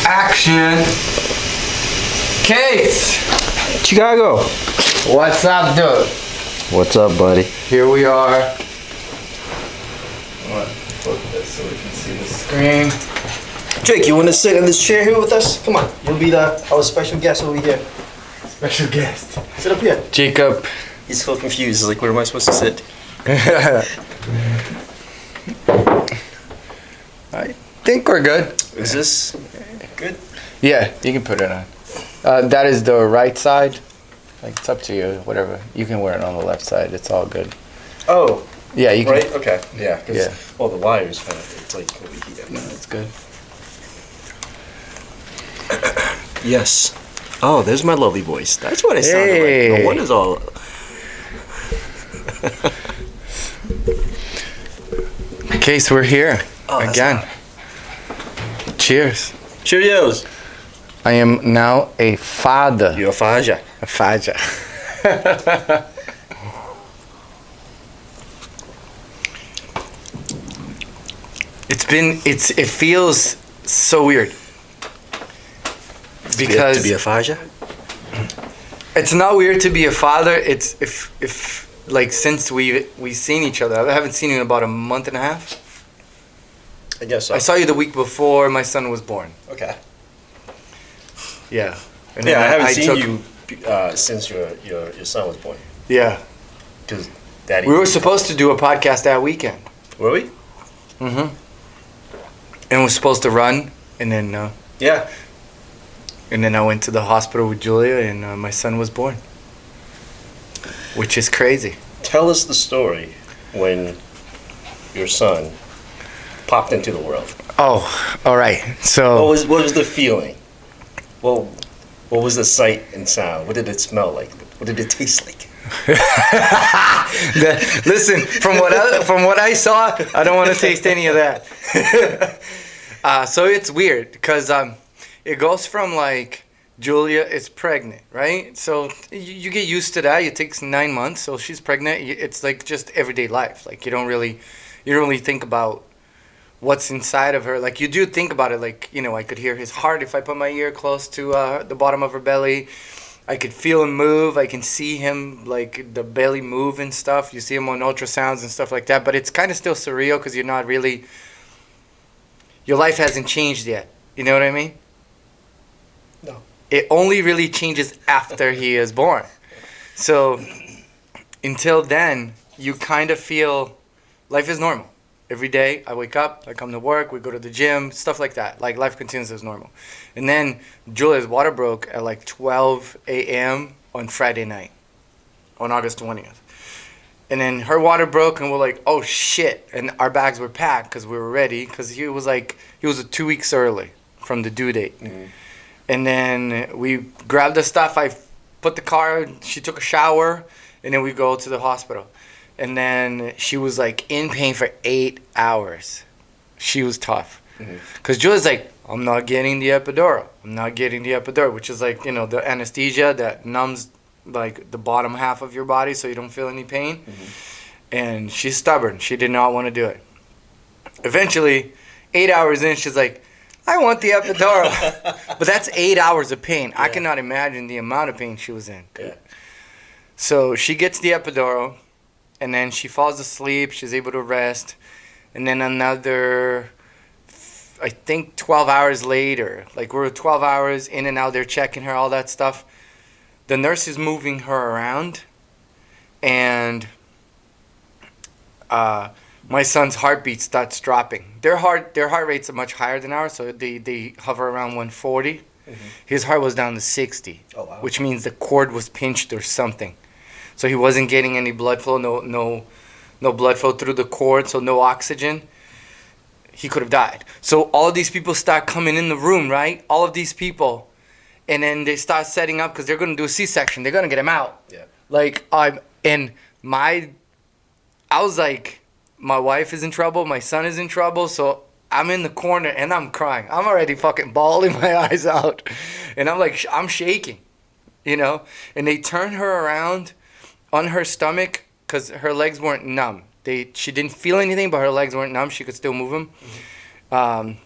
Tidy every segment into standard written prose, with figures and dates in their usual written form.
Action. Case. Chicago. What's up, dude? What's up, buddy? Here we are. I'm gonna flip this so we can see the screen. Jake, you want to sit in this chair here with us? Come on. You'll be our special guest over here. Special guest. Sit up here. Jacob. He's so confused. He's like, where am I supposed to sit? I think we're good. Is this good? Yeah, you can put it on. That is the right side. Like, it's up to you, whatever. You can wear it on the left side. It's all good. Oh. Yeah, you can. Right? Okay. Yeah. Yeah. Well, the wire's kind of, it's like over here. No, it's good. Yes. Oh, there's my lovely voice. That's what I sounded like. No wonder's all. Case, we're here again. Right. Cheers. Cheerios. I am now a father. You're a father. A father. It feels so weird. Because to be a father? It's not weird to be a father. It's if like since we've seen each other. I haven't seen you in about a month and a half. I guess so. I saw you the week before my son was born. Okay. Yeah. And Yeah, I haven't seen you since your son was born. Yeah. Because Daddy. We were supposed to do a podcast that weekend. Were we? Mm-hmm. And we're supposed to run, and then Yeah. and then I went to the hospital with Julia, and my son was born, which is crazy. Tell us the story when your son popped into the world. Oh, all right. So What was the feeling? What was the sight and sound? What did it smell like? What did it taste like? Listen, from what I saw, I don't want to taste any of that. So it's weird because it goes from like Julia is pregnant, right? So you get used to that. It takes 9 months, so she's pregnant. It's like just everyday life. Like you don't really think about what's inside of her. Like you do think about it. Like, you know, I could hear his heart if I put my ear close to the bottom of her belly. I could feel him move. I can see him, like, the belly move and stuff. You see him on ultrasounds and stuff like that. But it's kind of still surreal because you're not really... Your life hasn't changed yet. You know what I mean? No. It only really changes after he is born. So, until then, you kind of feel life is normal. Every day, I wake up, I come to work, we go to the gym, stuff like that. Like, life continues as normal. And then, Julia's water broke at like 12 a.m. on Friday night, on August 20th. And then her water broke, and we're like, oh, shit. And our bags were packed because we were ready, because he was 2 weeks early from the due date. Mm-hmm. And then we grabbed the stuff, I put the car, she took a shower, and then we go to the hospital. And then she was, like, in pain for 8 hours. She was tough. Because Julia's like, I'm not getting the epidural. Which is, like, you know, the anesthesia that numbs, like, the bottom half of your body so you don't feel any pain. And she's stubborn. She did not want to do it. Eventually, 8 hours in, she's like, I want the epidural. But that's 8 hours of pain. Yeah. I cannot imagine the amount of pain she was in. Yeah. So she gets the epidural. And then she falls asleep. She's able to rest. And then another, I think, 12 hours later. Like, we're 12 hours in and out. They're checking her, all that stuff. The nurse is moving her around. And my son's heartbeat starts dropping. Their heart rates are much higher than ours. So they hover around 140. His heart was down to 60. Oh, wow. Which means the cord was pinched or something. So he wasn't getting any blood flow, no blood flow through the cord, so no oxygen. He could have died. So all of these people start coming in the room, right? All of these people. And then they start setting up because they're going to do a C-section. They're going to get him out. Yeah. Like, I was like, my wife is in trouble, my son is in trouble, so I'm in the corner and I'm crying. I'm already fucking bawling my eyes out. And I'm like, I'm shaking, you know? And they turn her around on her stomach because her legs weren't numb. She didn't feel anything, but her legs weren't numb. She could still move them.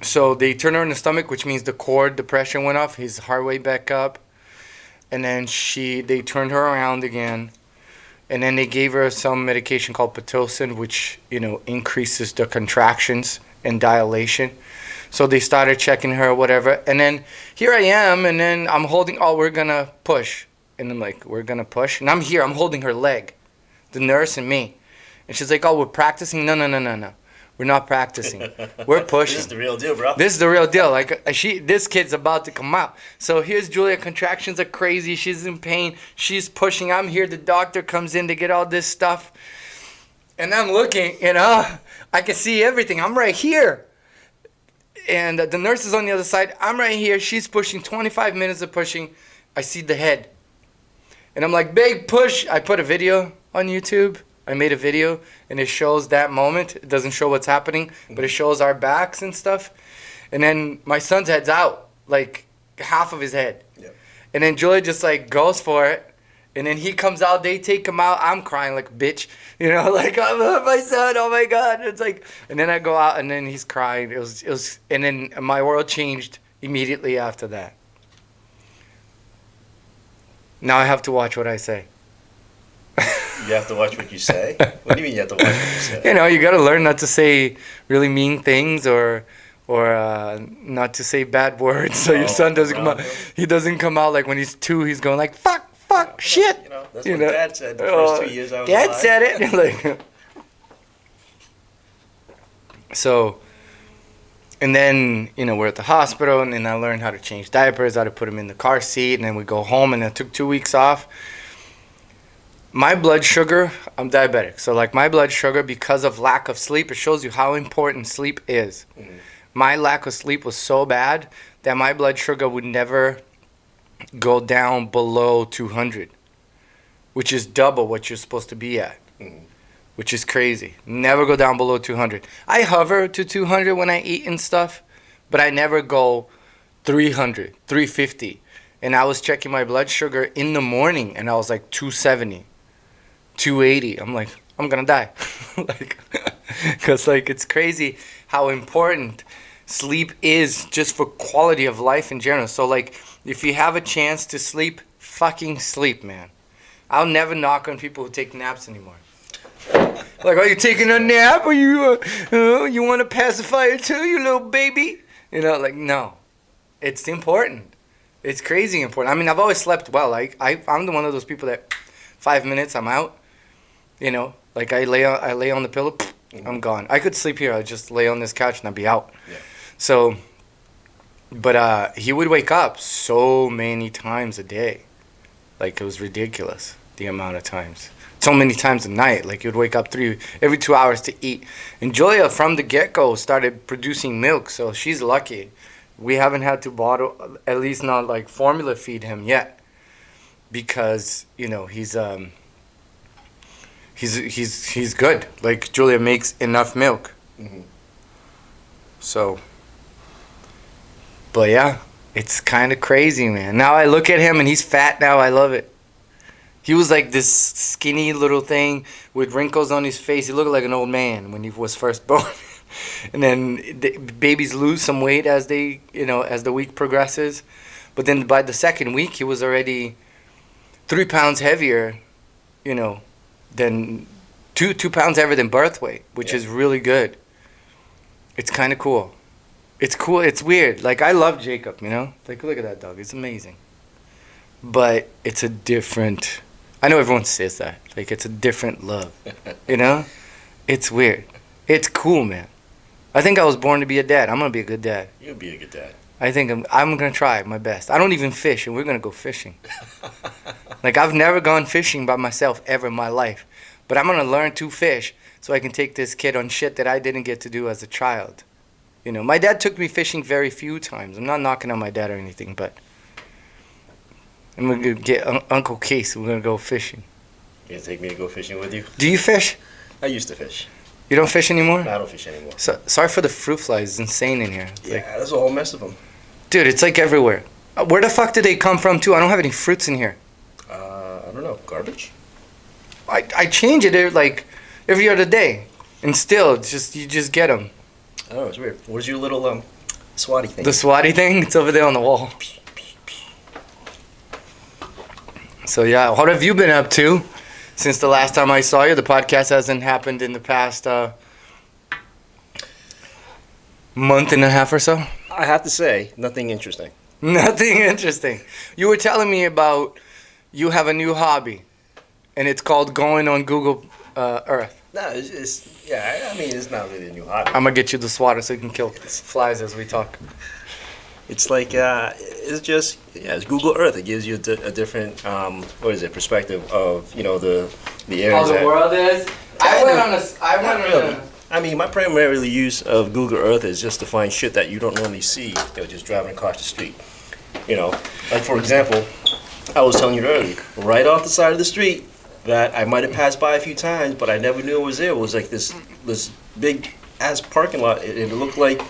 So they turned her in the stomach, which means the cord, the pressure went off, his heart rate back up. And then they turned her around again. And then they gave her some medication called Pitocin, which, increases the contractions and dilation. So they started checking her, whatever. And then here I am, and then I'm holding, we're going to push. And I'm like, we're going to push. And I'm here, I'm holding her leg, the nurse and me. And she's like, we're practicing? No. We're not practicing. We're pushing. This is the real deal, bro. This is the real deal. Like, this kid's about to come out. So here's Julia. Contractions are crazy. She's in pain. She's pushing. I'm here. The doctor comes in to get all this stuff. And I'm looking, I can see everything. I'm right here. And the nurse is on the other side. I'm right here. She's pushing. 25 minutes of pushing. I see the head. And I'm like, big push. I put a video on YouTube. I made a video, and it shows that moment. It doesn't show what's happening, but it shows our backs and stuff. And then my son's head's out, like half of his head. Yep. And then Julia just like goes for it. And then he comes out, they take him out. I'm crying like a bitch, like, I love my son, oh my God. It's like, and then I go out, and then he's crying. It was, and then my world changed immediately after that. Now I have to watch what I say. You have to watch what you say? What do you mean you have to watch what you say? You got to learn not to say really mean things or not to say bad words. So your son doesn't come out. He doesn't come out like when he's 2. He's going like fuck, shit. That's what Dad said the first 2 years I was Dad alive. said it. So, and then we're at the hospital, and then I learned how to change diapers, how to put him in the car seat, and then we go home, and I took 2 weeks off. My blood sugar, I'm diabetic. So like my blood sugar, because of lack of sleep, it shows you how important sleep is. Mm-hmm. My lack of sleep was so bad that my blood sugar would never go down below 200, which is double what you're supposed to be at, which is crazy. Never go down below 200. I hover to 200 when I eat and stuff, but I never go 300, 350. And I was checking my blood sugar in the morning, and I was like 270. 280. I'm like, I'm gonna die. Because it's crazy how important sleep is just for quality of life in general. So like, if you have a chance to sleep, fucking sleep, man. I'll never knock on people who take naps anymore. Like, are you taking a nap, or you want a pacifier too, you little baby? No. It's important. It's crazy important. I mean, I've always slept well. I'm the one of those people that 5 minutes, I'm out. Like I lay on the pillow, I'm gone. I could sleep here. I'd just lay on this couch and I'd be out. Yeah. So, but he would wake up so many times a day. Like, it was ridiculous, the amount of times. So many times a night. Like, he would wake up every 2 hours to eat. And Julia, from the get-go, started producing milk, so she's lucky. We haven't had to bottle, at least not like formula feed him yet, because he's good. Like, Julia makes enough milk. Mm-hmm. So, but yeah, it's kind of crazy, man. Now I look at him and he's fat now. I love it. He was like this skinny little thing with wrinkles on his face. He looked like an old man when he was first born. And then babies lose some weight as as the week progresses. But then by the second week, he was already 3 pounds heavier, than 2 pounds heavier than birth weight, which is really good. It's kind of cool. It's cool. It's weird. Like, I love Jacob, Like, look at that dog. It's amazing. But it's a different... I know everyone says that. Like, it's a different love. It's weird. It's cool, man. I think I was born to be a dad. I'm going to be a good dad. You'll be a good dad. I think I'm going to try my best. I don't even fish, and we're going to go fishing. Like, I've never gone fishing by myself ever in my life. But I'm going to learn to fish so I can take this kid on shit that I didn't get to do as a child. My dad took me fishing very few times. I'm not knocking on my dad or anything, but I'm going to get Uncle Case. We're going to go fishing. You going to take me to go fishing with you? Do you fish? I used to fish. You don't fish anymore? No, I don't fish anymore. Sorry for the fruit flies. It's insane in here. There's a whole mess of them. Dude, it's like everywhere. Where the fuck did they come from, too? I don't have any fruits in here. I don't know. Garbage? I change it like every other day. And still, you just get them. Oh, it's weird. Where's your little Swatty thing. The swatty thing? It's over there on the wall. So yeah, what have you been up to since the last time I saw you? The podcast hasn't happened in the past month and a half or so. I have to say, nothing interesting. Nothing interesting. You were telling me about you have a new hobby, and it's called going on Google Earth. No, I mean, it's not really a new hobby. I'm gonna get you the swatter so you can kill flies as we talk. It's like, it's Google Earth. It gives you a different, perspective of, the areas. How the world is? I went on a... I mean, my primary use of Google Earth is just to find shit that you don't normally see, just driving across the street. Like for example, I was telling you earlier, right off the side of the street that I might have passed by a few times, but I never knew it was there. It was like this big ass parking lot, and it looked like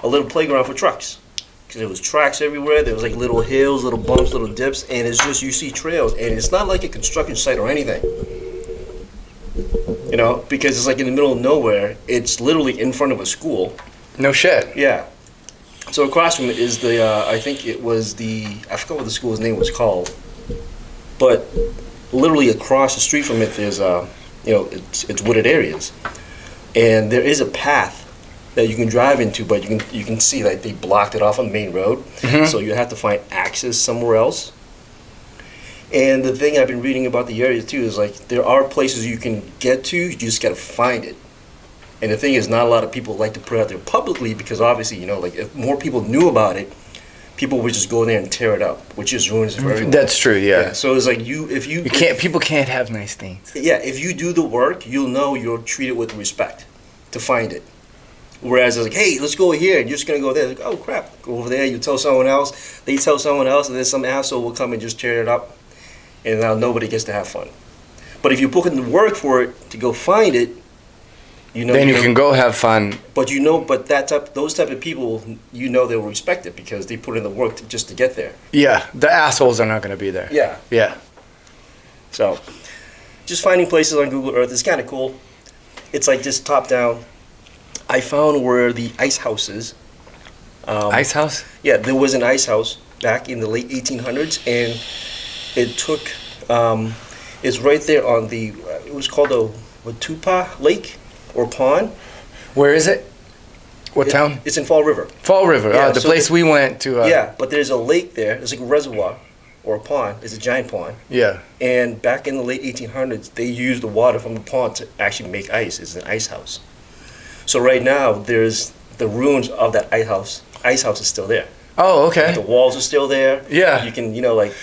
a little playground for trucks. Because there was tracks everywhere. There was like little hills, little bumps, little dips, and it's just you see trails, and it's not like a construction site or anything. Because it's like in the middle of nowhere. It's literally in front of a school. No shit. Yeah. So across from it is I forgot what the school's name was called. But literally across the street from it, there's, it's wooded areas. And there is a path that you can drive into, but you can see that they blocked it off on the main road. Mm-hmm. So you have to find access somewhere else. And the thing I've been reading about the area too is like there are places you can get to, you just gotta find it. And the thing is, not a lot of people like to put it out there publicly because obviously, if more people knew about it, people would just go there and tear it up, which just ruins it for everyone. That's true, yeah. So it's like people can't have nice things. Yeah, if you do the work, you'll know you're treated with respect to find it. Whereas it's like, hey, let's go here, and you're just gonna go there. Like, oh crap, go over there. You tell someone else, they tell someone else, and then some asshole will come and just tear it up. And now nobody gets to have fun. But if you put in the work for it to go find it, then you can go have fun. But those type of people, they will respect it because they put in the work just to get there. Yeah, the assholes are not going to be there. Yeah. Yeah. So, just finding places on Google Earth is kind of cool. It's like just top down. I found where the ice house is. Ice house? Yeah, there was an ice house back in the late 1800s, and it took, it's right there on it was called a Watupa Lake or pond. Where is it? What town? It's in Fall River. Fall River, the place we went to. Yeah, but there's a lake there. There's like a reservoir or a pond. It's a giant pond. Yeah. And back in the late 1800s, they used the water from the pond to actually make ice. It's an ice house. So right now, there's the ruins of that ice house. Ice house is still there. Oh, okay. The walls are still there. Yeah. You can,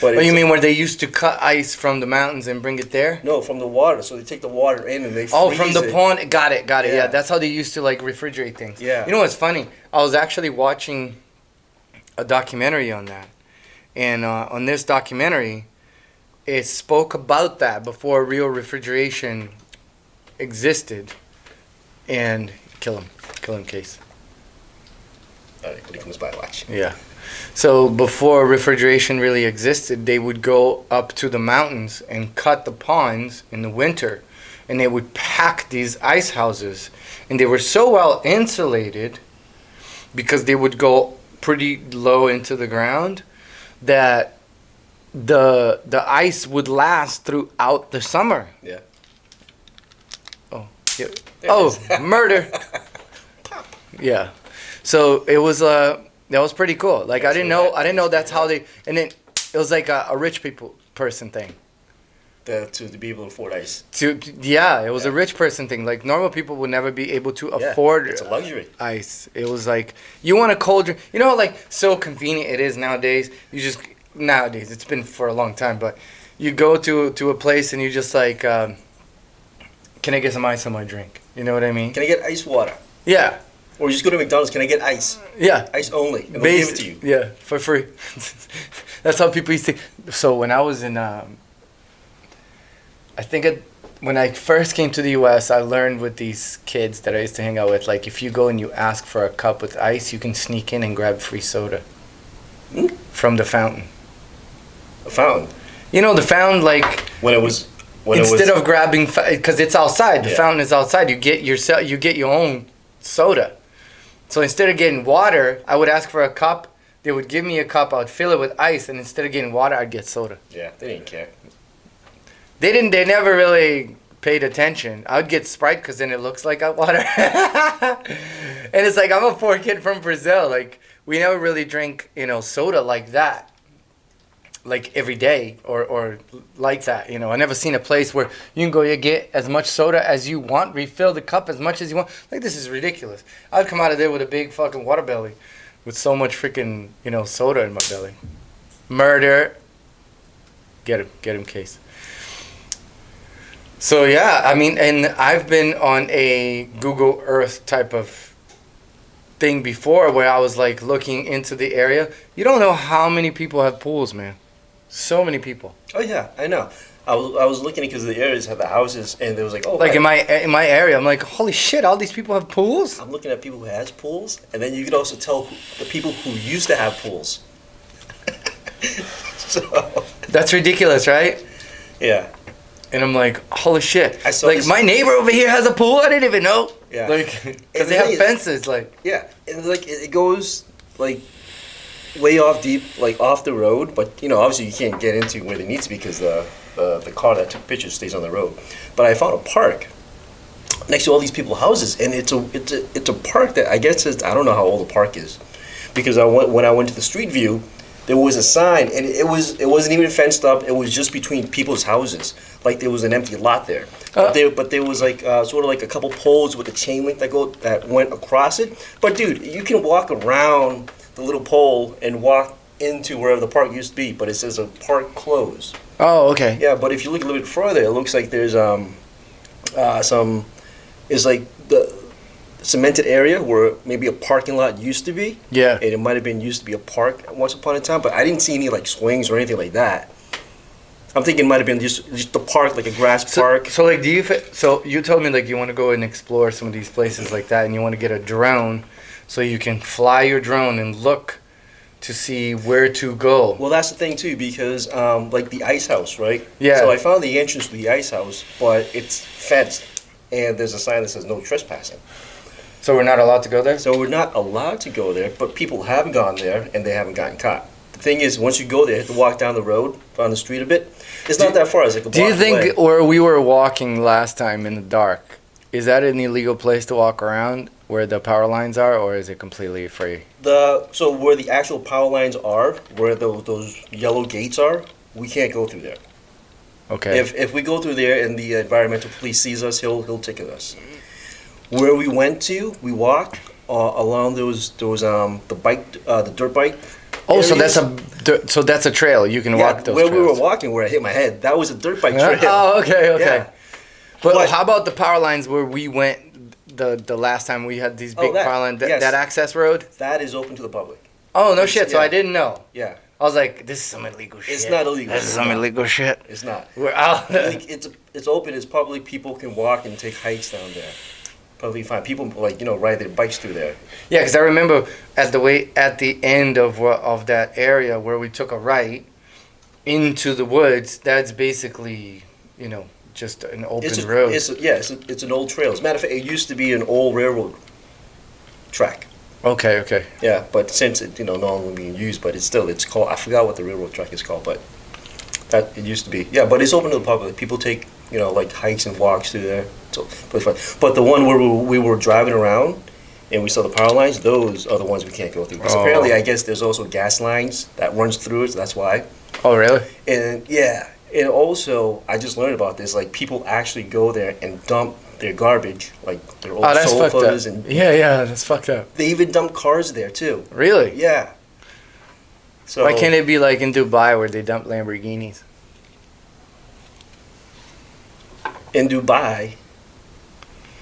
But you mean where they used to cut ice from the mountains and bring it there? No, from the water. So they take the water in and they freeze it. Oh, from the pond. Got it. Yeah, that's how they used to refrigerate things. Yeah. You know what's funny? I was actually watching a documentary on that. And on this documentary, it spoke about that before real refrigeration existed. And kill him, Case. All right, when he comes by, watch. Yeah. So before refrigeration really existed, they would go up to the mountains and cut the ponds in the winter, and they would pack these ice houses, and they were so well insulated because they would go pretty low into the ground that the ice would last throughout the summer. Yeah. Oh, yeah. Murder. Yeah. So it was that was pretty cool. Like I didn't know that's how they, and then it was like a rich person thing. To be able to afford ice. It was a rich person thing. Like normal people would never be able to afford. It's a luxury. Ice. It was like you want a cold drink. You know, like so convenient it is nowadays. Nowadays it's been for a long time, but you go to a place and you just like, can I get some ice on my drink? You know what I mean? Can I get ice water? Yeah. Or you just go to McDonald's, can I get ice? Yeah. Ice only. And they'll give it to you. Yeah, for free. That's how people used to. So when I was in, when I first came to the U.S., I learned with these kids that I used to hang out with, like if you go and you ask for a cup with ice, you can sneak in and grab free soda from the fountain. A fountain? You know, the fountain, like... Instead of grabbing, because it's outside, the fountain is outside, you get your own soda. So instead of getting water, I would ask for a cup. They would give me a cup. I would fill it with ice, and instead of getting water, I'd get soda. Yeah, they didn't care. They never really paid attention. I would get Sprite because then it looks like water. And it's like, I'm a poor kid from Brazil. Like, we never really drink, soda like that. Like every day or like that, I never seen a place where you can go, you get as much soda as you want, refill the cup as much as you want. Like, this is ridiculous. I'd come out of there with a big fucking water belly with so much freaking, soda in my belly. Murder. Get him, Case. So yeah, I mean, and I've been on a Google Earth type of thing before where I was like looking into the area. You don't know how many people have pools, man. So many people. Oh yeah, I know. I was looking because the areas have the houses, and there was like, oh, like right. in my area, I'm like, holy shit, all these people have pools. I'm looking at people who has pools, and then you can also tell the people who used to have pools. So that's ridiculous, right? Yeah. And I'm like, holy shit. I saw like my neighbor over here has a pool. I didn't even know. Yeah. Like, because they have fences. Like. Yeah, and like it goes like way off deep, like off the road, but obviously you can't get into where they need to because the car that took pictures stays on the road. But I found a park next to all these people's houses, and it's a park that I guess I don't know how old the park is, because when I went to the street view, there was a sign, and it wasn't even fenced up. It was just between people's houses, like there was an empty lot there. But there was like sort of like a couple poles with a chain link that went across it. But dude, you can walk around the little pole and walk into wherever the park used to be, but it says a park closed. Oh, okay. Yeah, but if you look a little bit further, it looks like there's it's like the cemented area where maybe a parking lot used to be. Yeah. And it might have been used to be a park once upon a time, but I didn't see any like swings or anything like that. I'm thinking it might have been just the park, like a grass park. So like, so you told me like you want to go and explore some of these places like that, and you want to get a drone so you can fly your drone and look to see where to go. Well, that's the thing too, because like the ice house, right? Yeah. So I found the entrance to the ice house, but it's fenced, and there's a sign that says no trespassing. So we're not allowed to go there? So we're not allowed to go there, but people have gone there and they haven't gotten caught. The thing is, once you go there, you have to walk down the road, down the street a bit. It's not that far. It's like a block away. Do you think, where we were walking last time in the dark, is that an illegal place to walk around where the power lines are, or is it completely free? So where the actual power lines are, where those yellow gates are, we can't go through there. Okay. If we go through there and the environmental police sees us, he'll ticket us. Where we went to, we walked along the dirt bike. Oh, areas. so that's a trail. You can walk those where trails. we were walking, where I hit my head, that was a dirt bike trail. Oh, okay. Yeah. But how about the power lines where we went the last time we had these big power lines, yes. that access road? That is open to the public. Oh, no shit. So I didn't know. Yeah. I was like, this is some illegal shit. It's not illegal. This is some illegal shit. It's not. We're out. Like, it's open. It's public. People can walk and take hikes down there. Probably fine. People ride their bikes through there. Yeah, because I remember at the end of that area where we took a right into the woods. That's basically just an open road. It's an old trail. As a matter of fact, it used to be an old railroad track. Okay. Yeah, but since it no longer being used, but it's called. I forgot what the railroad track is called, but that it used to be. Yeah, but it's open to the public. People take like hikes and walks through there. So, but it's fun. But the one where we were driving around and we saw the power lines, those are the ones we can't go through. Because apparently, I guess there's also gas lines that runs through it, so that's why. Oh, really? And yeah, and also, I just learned about this, like people actually go there and dump their garbage, like their old sofas. And yeah, that's fucked up. they even dump cars there, too. Really? Yeah. So Why can't it be like in Dubai where they dump Lamborghinis? in Dubai,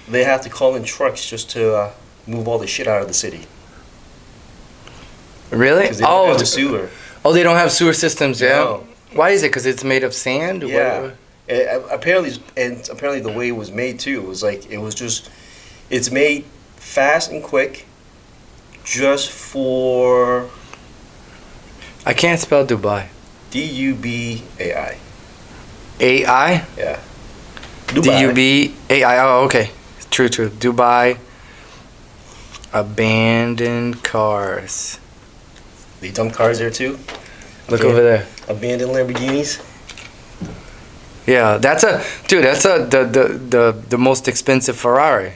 they have to call in trucks just to move all the shit out of the city. Really? Because they don't have the sewer. Oh, they don't have sewer systems, yeah? No. Why is it? Because it's made of sand? Yeah. Apparently the way it was made too, it was like, it's made fast and quick just for... I can't spell Dubai. D-U-B-A-I. A-I? Yeah. D-U-B-A-I. Oh, okay. True. Dubai. Abandoned cars. They dump cars there too. Look over there. Abandoned Lamborghinis. Yeah, that's the most expensive Ferrari.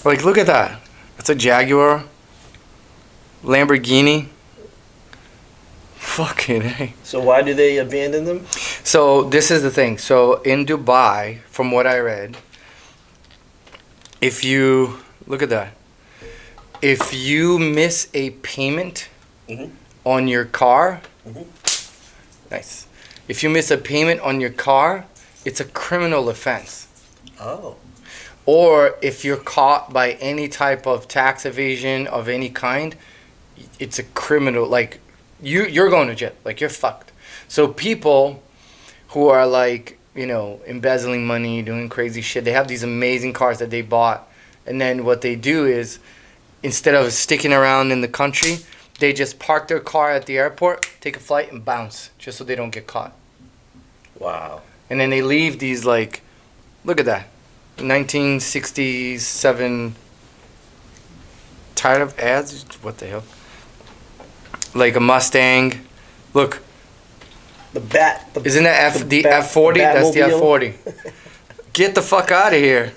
Like, look at that. It's a Jaguar. Lamborghini. Fucking A. So why do they abandon them? So this is the thing. So in Dubai, from what I read, if you look at that, if you miss a payment on your car, nice. If you miss a payment on your car, it's a criminal offense. Oh. Or if you're caught by any type of tax evasion of any kind, it's a criminal, like, you're going to jail. Like, you're fucked. So people who are, like, you know, embezzling money, doing crazy shit, they have these amazing cars that they bought. And then what they do is, instead of sticking around in the country, they just park their car at the airport, take a flight, and bounce, just so they don't get caught. Wow. And then they leave these, like, look at that. 1967 tired of ads? What the hell? Like a Mustang. Look. Isn't that the F40? That's the F40. Get the fuck out of here.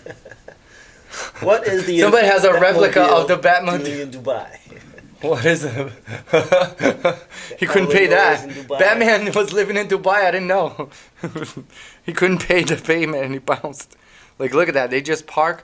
What is the Somebody has a replica of the Batmobile in Dubai? What is it? He couldn't pay that. Batman was living in Dubai. I didn't know. He couldn't pay the payment and he bounced. Like, look at that. They just park,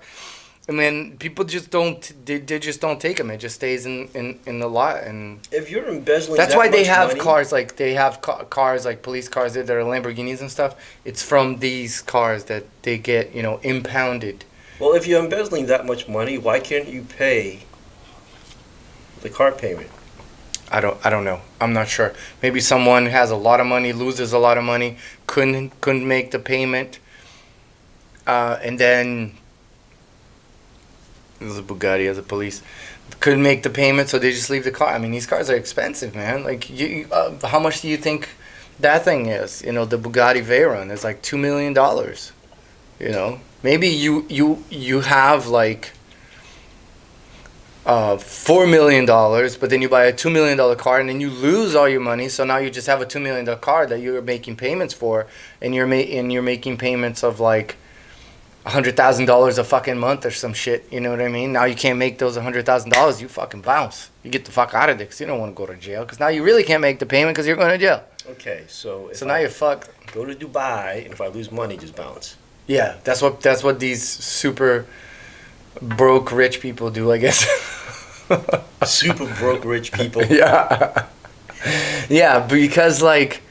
and then people just don't. They just don't take them. It just stays in the lot. And if you're embezzling, that's why they have money, cars like they have cars like police cars that are Lamborghinis and stuff. It's from these cars that they get, you know, impounded. Well, if you're embezzling that much money, why can't you pay the car payment? I don't know. I'm not sure. Maybe someone has a lot of money, loses a lot of money, couldn't make the payment. And then it was a Bugatti as a police couldn't make the payment, so they just leave the car. I mean, these cars are expensive, man. Like, how much do you think that thing is? You know, the Bugatti Veyron is like $2 million. You know, maybe you have like $4 million, but then you buy a $2 million car and then you lose all your money. So now you just have a $2 million car that you're making payments for, and you're making payments of like $100,000 a fucking month or some shit. You know what I mean? Now you can't make those $100,000. You fucking bounce. You get the fuck out of there because you don't want to go to jail. Because now you really can't make the payment because you're going to jail. Okay, so now you're fucked. Go to Dubai, and if I lose money, just bounce. Yeah, that's what these super broke rich people do, I guess. Super broke rich people. Yeah. Yeah, because like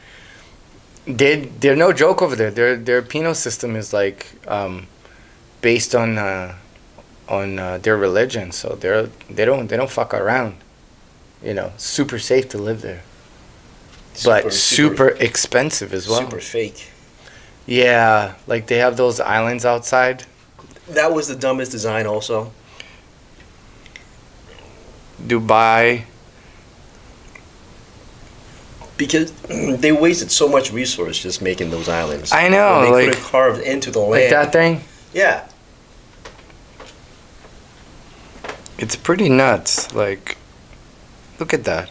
they're no joke over there. Their penal system is like based on their religion, so they don't fuck around. You know, super safe to live there. But super expensive as well. Super fake. Yeah, like they have those islands outside. That was the dumbest design also. Dubai. Because they wasted so much resource just making those islands. I know, they like could have carved into the land. Like that thing? Yeah. It's pretty nuts. Like, look at that.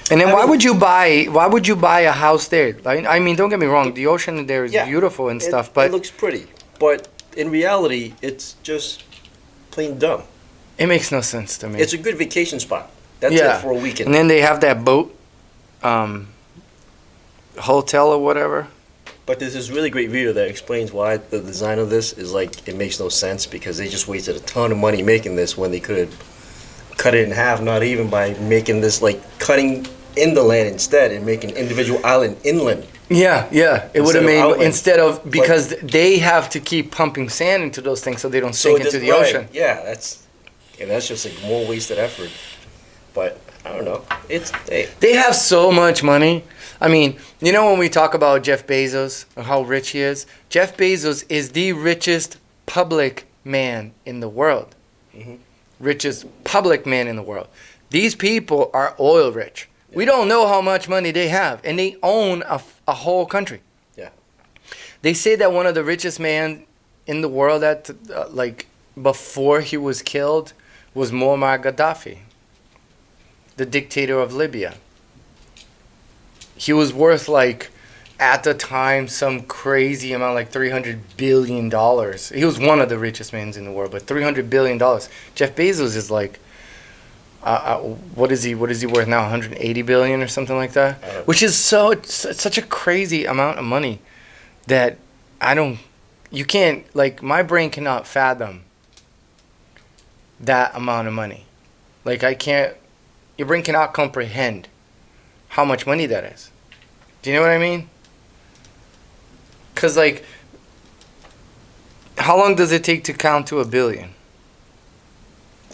And then why would you buy a house there? I mean, don't get me wrong, the ocean there is beautiful and stuff, but it looks pretty. But in reality, it's just plain dumb. It makes no sense to me. It's a good vacation spot. That's it for a weekend. And then they have that boat hotel or whatever. But there's this really great video that explains why the design of this is like, it makes no sense because they just wasted a ton of money making this when they could cut it in half, not even by making this like cutting in the land instead and making individual island inland. Yeah, it would have made instead of because they have to keep pumping sand into those things so they don't sink into the ocean. Yeah, that's just like more wasted effort. But I don't know. They have so much money. I mean, you know when we talk about Jeff Bezos and how rich he is, Jeff Bezos is the richest public man in the world. Mm-hmm. Richest public man in the world. These people are oil rich. Yeah. We don't know how much money they have, and they own a whole country. Yeah. They say that one of the richest men in the world, that like before he was killed, was Muammar Gaddafi, the dictator of Libya. He was worth like, at the time, some crazy amount, like $300 billion. He was one of the richest men in the world, but $300 billion. Jeff Bezos is like, what is he worth now? 180 billion or something like that? Which is such a crazy amount of money that you can't, like, my brain cannot fathom that amount of money. Like, your brain cannot comprehend how much money that is. Do you know what I mean? Because, like, how long does it take to count to 1 billion?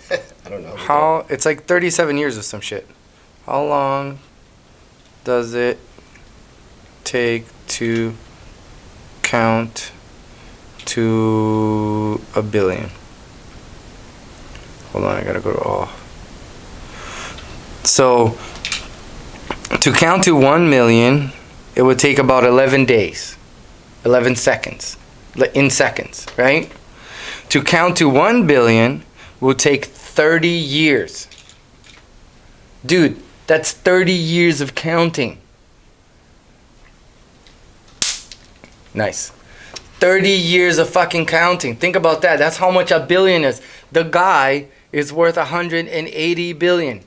I don't know. It's like 37 years or some shit. How long does it take to count to 1 billion? Hold on, I gotta go to all. So, to count to 1 million, it would take about 11 days. 11 seconds. In seconds, right? To count to 1 billion will take 30 years. Dude, that's 30 years of counting. Nice. 30 years of fucking counting. Think about that. That's how much 1 billion is. The guy is worth 180 billion.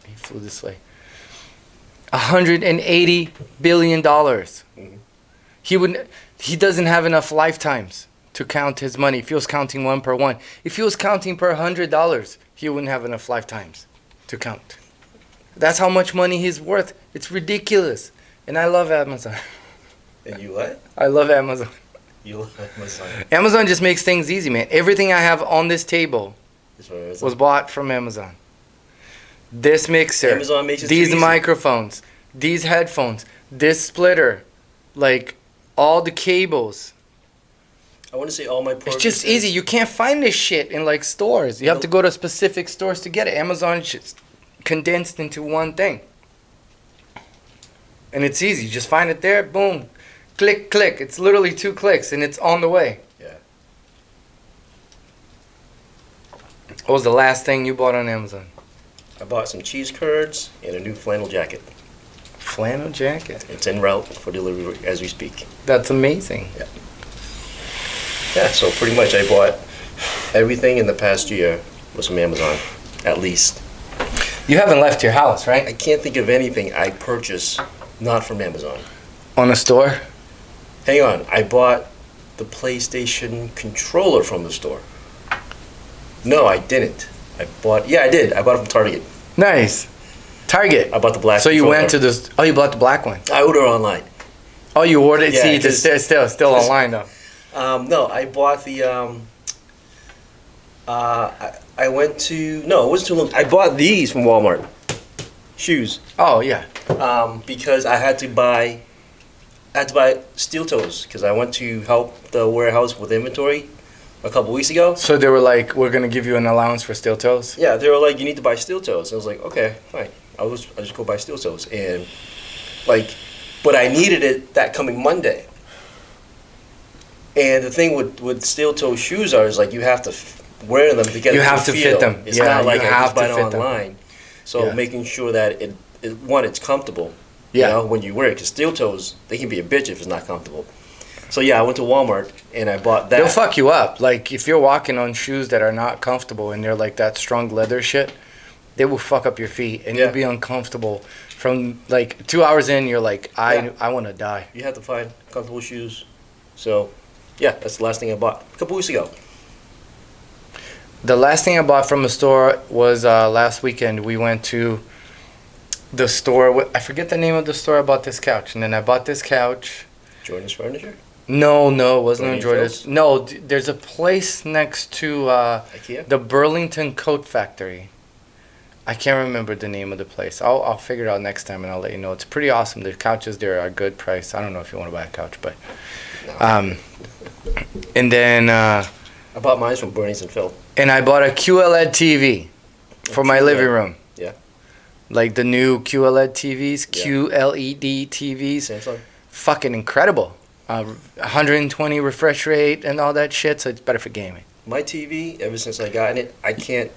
He flew this way. $180 billion. Mm-hmm. He doesn't have enough lifetimes to count his money. If he was counting one per one. If he was counting per $100, he wouldn't have enough lifetimes to count. That's how much money he's worth. It's ridiculous. And I love Amazon. And you what? I love Amazon. You love Amazon. Amazon just makes things easy, man. Everything I have on this table was bought from Amazon. This mixer, Amazon makes it these too easy. microphones, these headphones, this splitter, like all the cables. I want to say all my It's just easy. You can't find this shit in like stores. You have to go to specific stores to get it. Amazon is just condensed into one thing. And it's easy. You just find it there, boom. Click, click. It's literally 2 clicks and it's on the way. Yeah. What was the last thing you bought on Amazon? I bought some cheese curds and a new flannel jacket. Flannel jacket? It's en route for delivery as we speak. That's amazing. Yeah. Yeah, so pretty much I bought everything in the past year was from Amazon, at least. You haven't left your house, right? I can't think of anything I purchased not from Amazon. On a store? Hang on, I bought the PlayStation controller from the store. No, I didn't. I did. I bought it from Target. Nice. Target. I bought the black So you controller. went to the... Oh, you bought the black one. I ordered online. Oh, you ordered... Yeah, see, it's still online, though. No, I bought the... I went to... No, it wasn't too long. I bought these from Walmart. Shoes. Oh, yeah. Because I had to buy steel toes because I went to help the warehouse with inventory a couple weeks ago. So they were like, we're going to give you an allowance for steel toes? Yeah, they were like, you need to buy steel toes. I was like, okay, fine. I just go buy steel toes. And, like, but I needed it that coming Monday. And the thing with steel toe shoes is like you have to wear them to get you it have to feel. fit them. It's not like I just buy it fit online. So making sure that it's comfortable. Yeah. You know, when you wear it, because steel toes, they can be a bitch if it's not comfortable. So yeah, I went to Walmart and I bought that. They'll fuck you up. Like if you're walking on shoes that are not comfortable and they're like that strong leather shit, they will fuck up your feet and you'll be uncomfortable. From like 2 hours in, you're like, I want to die. You have to find comfortable shoes. So yeah, that's the last thing I bought a couple weeks ago. The last thing I bought from a store was last weekend. We went to the store. I forget the name of the store. I bought this couch. And then I bought this couch. Jordan's Furniture? No, it wasn't on Jordan's. Fields? No, there's a place next to IKEA? the Burlington Coat Factory. I can't remember the name of the place. I'll figure it out next time and I'll let you know. It's pretty awesome. The couches there are a good price. I don't know if you want to buy a couch, but... and then... I bought mine from Bernie's and Phil. And I bought a QLED TV for my living room. Yeah. Like the new QLED TVs, QLED TVs. Samsung. Fucking incredible. 120 refresh rate and all that shit, so it's better for gaming. My TV, ever since I got it, I can't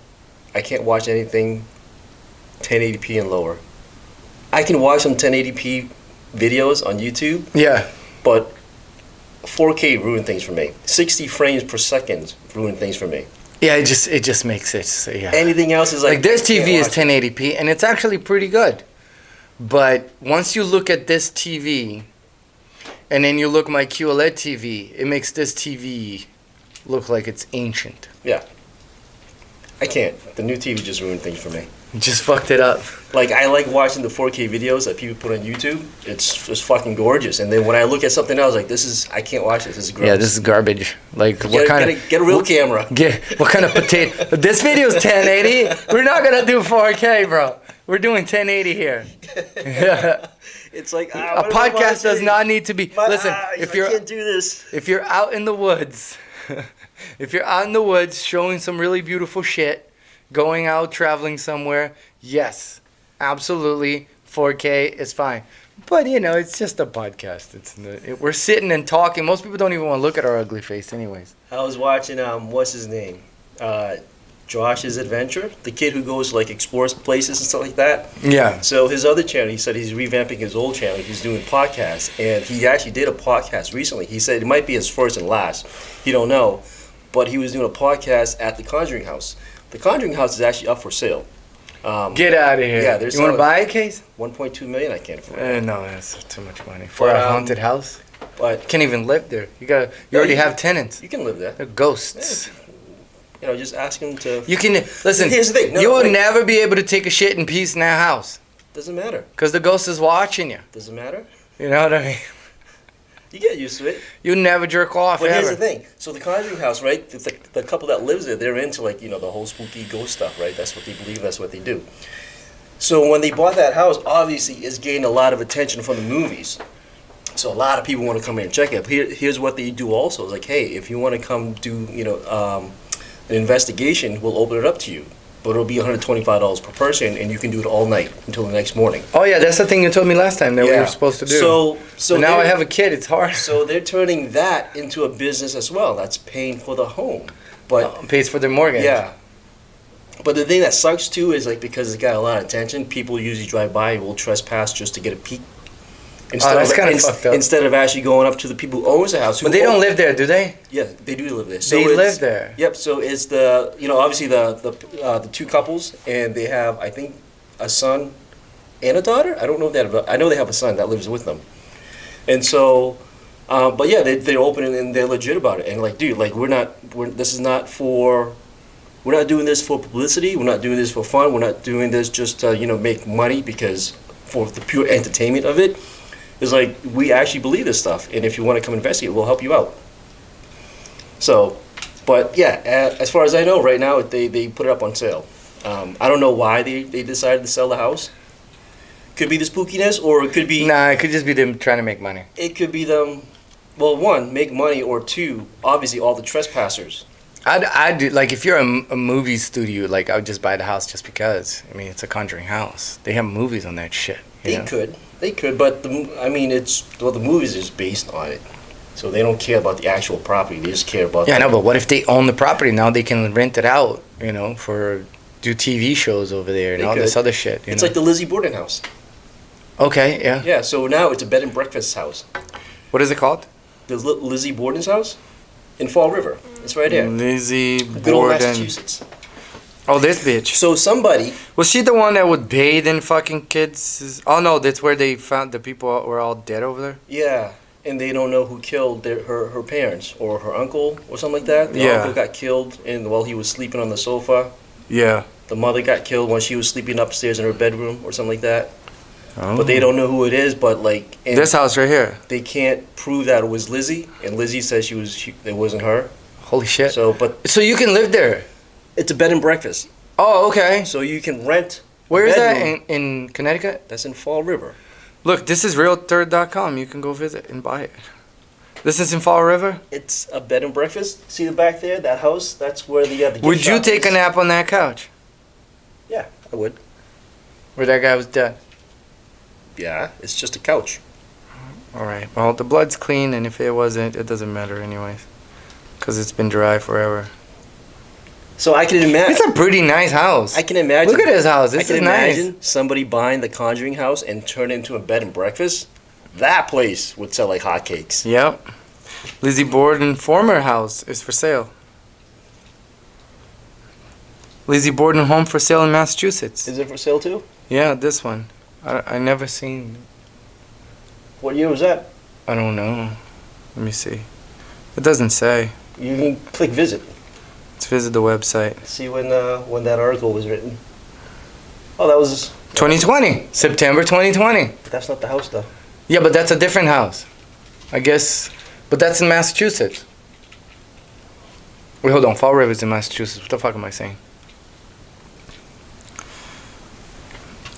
watch anything 1080p and lower. I can watch some 1080p videos on YouTube. Yeah. But 4K ruined things for me. 60 frames per second ruined things for me. Yeah, it just makes it. So, yeah. Anything else is like this TV is 1080p and it's actually pretty good. But once you look at this TV, and then you look my QLED TV, it makes this TV look like it's ancient. Yeah. I can't. The new TV just ruined things for me. Just fucked it up. Like, I like watching the 4K videos that people put on YouTube. It's just fucking gorgeous. And then when I look at something else, like, I can't watch this. This is gross. Yeah, this is garbage. Like, Get a real camera. What kind of potato? This video's 1080. We're not gonna do 4K, bro. We're doing 1080 here. It's like a podcast does not need to be. Listen, if I can't do this. If you're out in the woods, showing some really beautiful shit, going out traveling somewhere, yes, absolutely, 4K is fine. But it's just a podcast. We're sitting and talking. Most people don't even want to look at our ugly face, anyways. I was watching what's his name, Josh's Adventure, the kid who goes like explores places and stuff like that. Yeah. So his other channel, he said he's revamping his old channel. He's doing podcasts, and he actually did a podcast recently. He said it might be his first and last. He don't know, but he was doing a podcast at the Conjuring House. The Conjuring House is actually up for sale. Get out of here. Yeah, you want to buy a case? 1.2 million. I can't afford it. No, that's too much money for a haunted house. But you can't even live there. You already have tenants. You can live there. They're ghosts. Yeah. Just ask him to. You can listen. Here's the thing. You will never be able to take a shit in peace in that house. Doesn't matter. Because the ghost is watching you. Doesn't matter. You know what I mean? You get used to it. You never jerk off. But here's the thing. So the Conjuring House, right? It's like the couple that lives there. They're into the whole spooky ghost stuff, right? That's what they believe. That's what they do. So when they bought that house, obviously it's gained a lot of attention from the movies. So a lot of people want to come in and check it. Here's what they do also. It's like, hey, if you want to come do an investigation, we'll open it up to you. But it'll be $125 per person, and you can do it all night until the next morning. Oh yeah, that's the thing you told me last time that we were supposed to do. So now I have a kid. It's hard. So they're turning that into a business as well. That's paying for the home, but pays for their mortgage. Yeah. But the thing that sucks too is because it's got a lot of attention. People usually drive by and will trespass just to get a peek. That's kind of fucked up. Instead of actually going up to the people who owns the house. But they don't live there, do they? Yeah, they do live there. So they live there. Yep. So it's obviously the two couples, and they have, I think, a son and a daughter. I don't know if I know they have a son that lives with them, and so, but yeah, they're open and they're legit about it. And dude, we're not doing this for publicity. We're not doing this for fun. We're not doing this just to make money because for the pure entertainment of it. It's we actually believe this stuff, and if you want to come investigate, we'll help you out. So, but yeah, as far as I know, right now they put it up on sale. I don't know why they decided to sell the house. Could be the spookiness, or it could be... Nah, it could just be them trying to make money. It could be them, well, one, make money, or two, obviously all the trespassers. I'd do, if you're a movie studio, I would just buy the house just because. I mean, it's a Conjuring House. They have movies on that shit. They could, but the movies is based on it. So they don't care about the actual property. They just care about... Yeah, I know, but what if they own the property? Now they can rent it out, do TV shows over there and all this other shit. It's like the Lizzie Borden house. Okay, yeah. Yeah, so now it's a bed and breakfast house. What is it called? The Lizzie Borden's house in Fall River. It's right there. Lizzie Borden. Good old Massachusetts. Oh, this bitch. So somebody... Was she the one that would bathe in fucking kids? Oh, no, that's where they found the people were all dead over there? Yeah, and they don't know who killed her parents or her uncle or something like that. The uncle got killed while he was sleeping on the sofa. Yeah. The mother got killed when she was sleeping upstairs in her bedroom or something like that. Oh. But they don't know who it is, but this house right here. They can't prove that it was Lizzie, and Lizzie says it wasn't her. Holy shit. So you can live there? It's a bed and breakfast. Oh, okay. So you can rent. Where is that? In Connecticut? That's in Fall River. Look, this is realtor.com. You can go visit and buy it. This is in Fall River? It's a bed and breakfast. See the back there? That house? That's where the gift Would you shop take is. a nap on that couch? Yeah, I would. Where that guy was dead? Yeah, it's just a couch. All right. Well, the blood's clean, and if it wasn't, it doesn't matter anyways. Because it's been dry forever. So I can imagine. It's a pretty nice house. I can imagine. Look at his house. This I is can nice. imagine somebody buying the Conjuring House and turn it into a bed and breakfast. That place would sell like hotcakes. Yep. Lizzie Borden former house is for sale. Lizzie Borden home for sale in Massachusetts. Is it for sale too? Yeah, this one. I never seen. What year was that? I don't know. Let me see. It doesn't say. You can click visit. Let's visit the website. See when that article was written. Oh, that was 2020. September 2020. That's not the house though. Yeah, but that's a different house. I guess. But that's in Massachusetts. Wait, hold on. Fall River's in Massachusetts. What the fuck am I saying?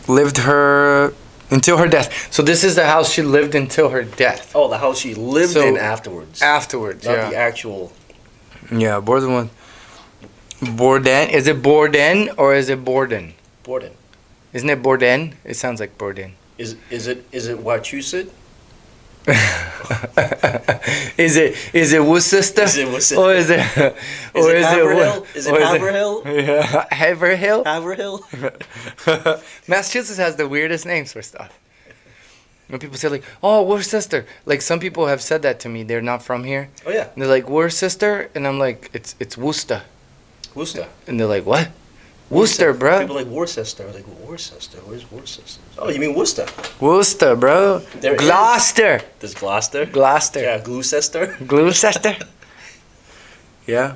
Lived her until her death. So this is the house she lived until her death. Oh, the house she lived in afterwards. Afterwards, Not yeah. the actual. Yeah, Borden one. Borden. Is it Borden or is it Borden? Borden. Isn't it Borden? It sounds like Borden. Is it Wachusett? Is it Worcester? Is it Worcester? Or is it? Or is it Haverhill? Is it Haverhill? Yeah, Haverhill. Haverhill? Massachusetts has the weirdest names for stuff. When people say like, "Oh, Worcester," like some people have said that to me. They're not from here. Oh yeah. And they're like Worcester, and I'm like, it's Worcester. Worcester. And they're like, what? Worcester, bro. People like Worcester. Like Worcester. Where's Worcester? Oh, you mean Worcester? Worcester, bro. There is- Gloucester. There's Gloucester. Gloucester. Yeah, Gloucester. Gloucester. Yeah.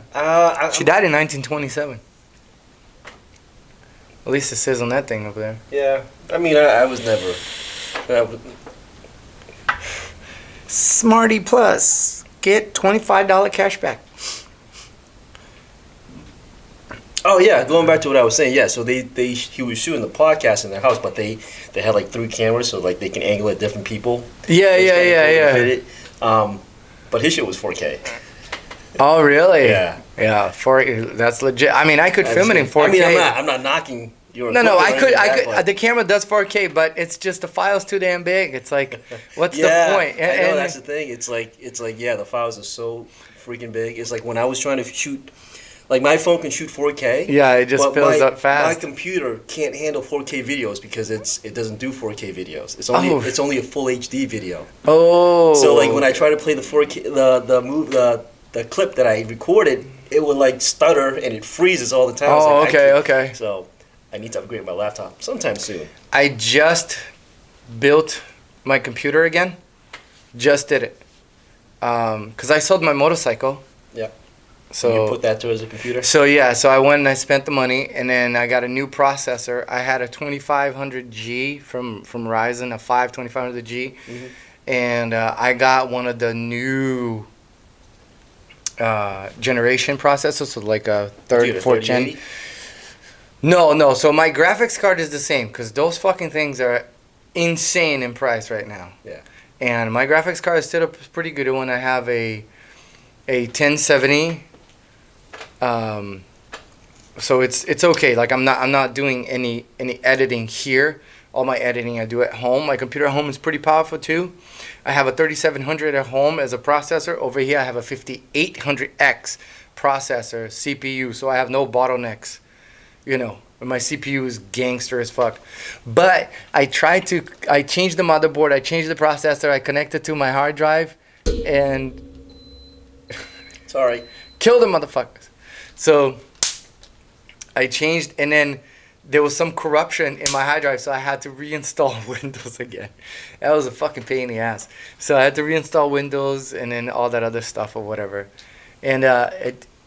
She She died in 1927. At least it says on that thing over there. Yeah. I mean, I was never. Smarty Plus. Get $25 cash back. Oh yeah, going back to what I was saying. Yeah, so he was shooting the podcast in their house, but they had like 3 cameras, so like they can angle at different people. Yeah, It's kinda cool to fit yeah. it. But his shit was 4K. Oh, really? Yeah. Yeah, that's legit. I mean, I could film it in 4K. I mean, I'm not knocking your. No, equipment I or could. anything like that, The camera does 4K, but it's just the file's too damn big. It's like, what's yeah, the point? I know that's the thing. It's like yeah, the files are so freaking big. It's like when I was trying to shoot, like my phone can shoot 4K. Yeah, it just but fills my, up fast. My computer can't handle 4K videos because it doesn't do 4K videos. It's only a full HD video. Oh. So like when I try to play the 4K the clip that I recorded, it would like stutter and it freezes all the time. Oh, Like, okay. So I need to upgrade my laptop sometime soon. I just built my computer again. Just did it. Because I sold my motorcycle. Yeah. So you put that towards a computer? So yeah, so I went and I spent the money, and then I got a new processor. I had a 2500G from Ryzen, a 2500G, and I got one of the new generation processors, so like a third, fourth gen. No. So my graphics card is the same, because those fucking things are insane in price right now. Yeah. And my graphics card is still a pretty good one. I have a 1070. So it's okay. Like I'm not doing any editing here. All my editing I do at home. My computer at home is pretty powerful too. I have a 3700 at home as a processor. Over here I have a 5800X processor CPU. So I have no bottlenecks. You know, my CPU is gangster as fuck. But I changed the motherboard. I changed the processor. I connected to my hard drive, and Sorry. kill the motherfuckers. So I changed, and then there was some corruption in my hard drive, so I had to reinstall Windows again. That was a fucking pain in the ass. So I had to reinstall Windows and then all that other stuff or whatever. And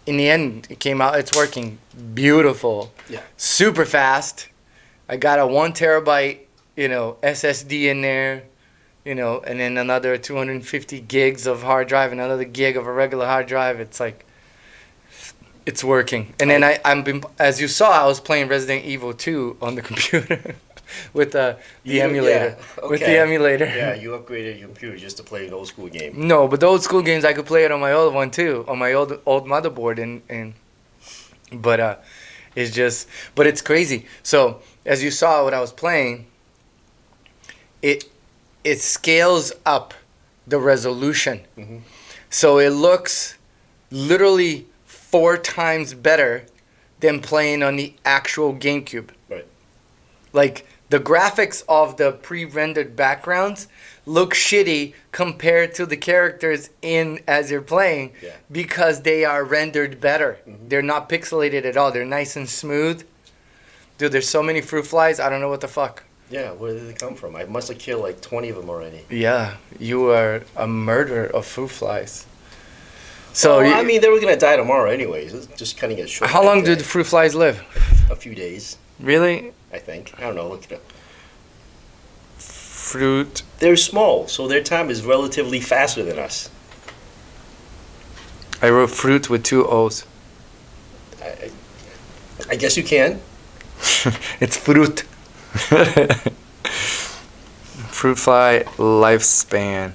in the end, it came out. It's working beautiful. Yeah. Super fast. I got a 1 terabyte, SSD in there. And then another 250 gigs of hard drive, and another gig of a regular hard drive. It's like, it's working. And then as you saw, I was playing Resident Evil 2 on the computer with the emulator. Yeah, okay. With the emulator. Yeah, you upgraded your computer just to play an old school game. No, but the old school games I could play it on my old one too, on my old motherboard, but it's crazy. So as you saw what I was playing, it scales up the resolution. So it looks literally 4 times better than playing on the actual GameCube. Right. Like, the graphics of the pre-rendered backgrounds look shitty compared to the characters in as you're playing because they are rendered better. Mm-hmm. They're not pixelated at all. They're nice and smooth. Dude, there's so many fruit flies. I don't know what the fuck. Yeah, where did they come from? I must have killed like 20 of them already. Yeah, you are a murderer of fruit flies. So I mean, they were gonna die tomorrow anyways. It's just cutting it short. How long do the fruit flies live? A few days. Really? I think. I don't know. Look it up. Fruit. They're small, so their time is relatively faster than us. I wrote fruit with 2 O's. I guess you can. It's fruit. Fruit fly lifespan.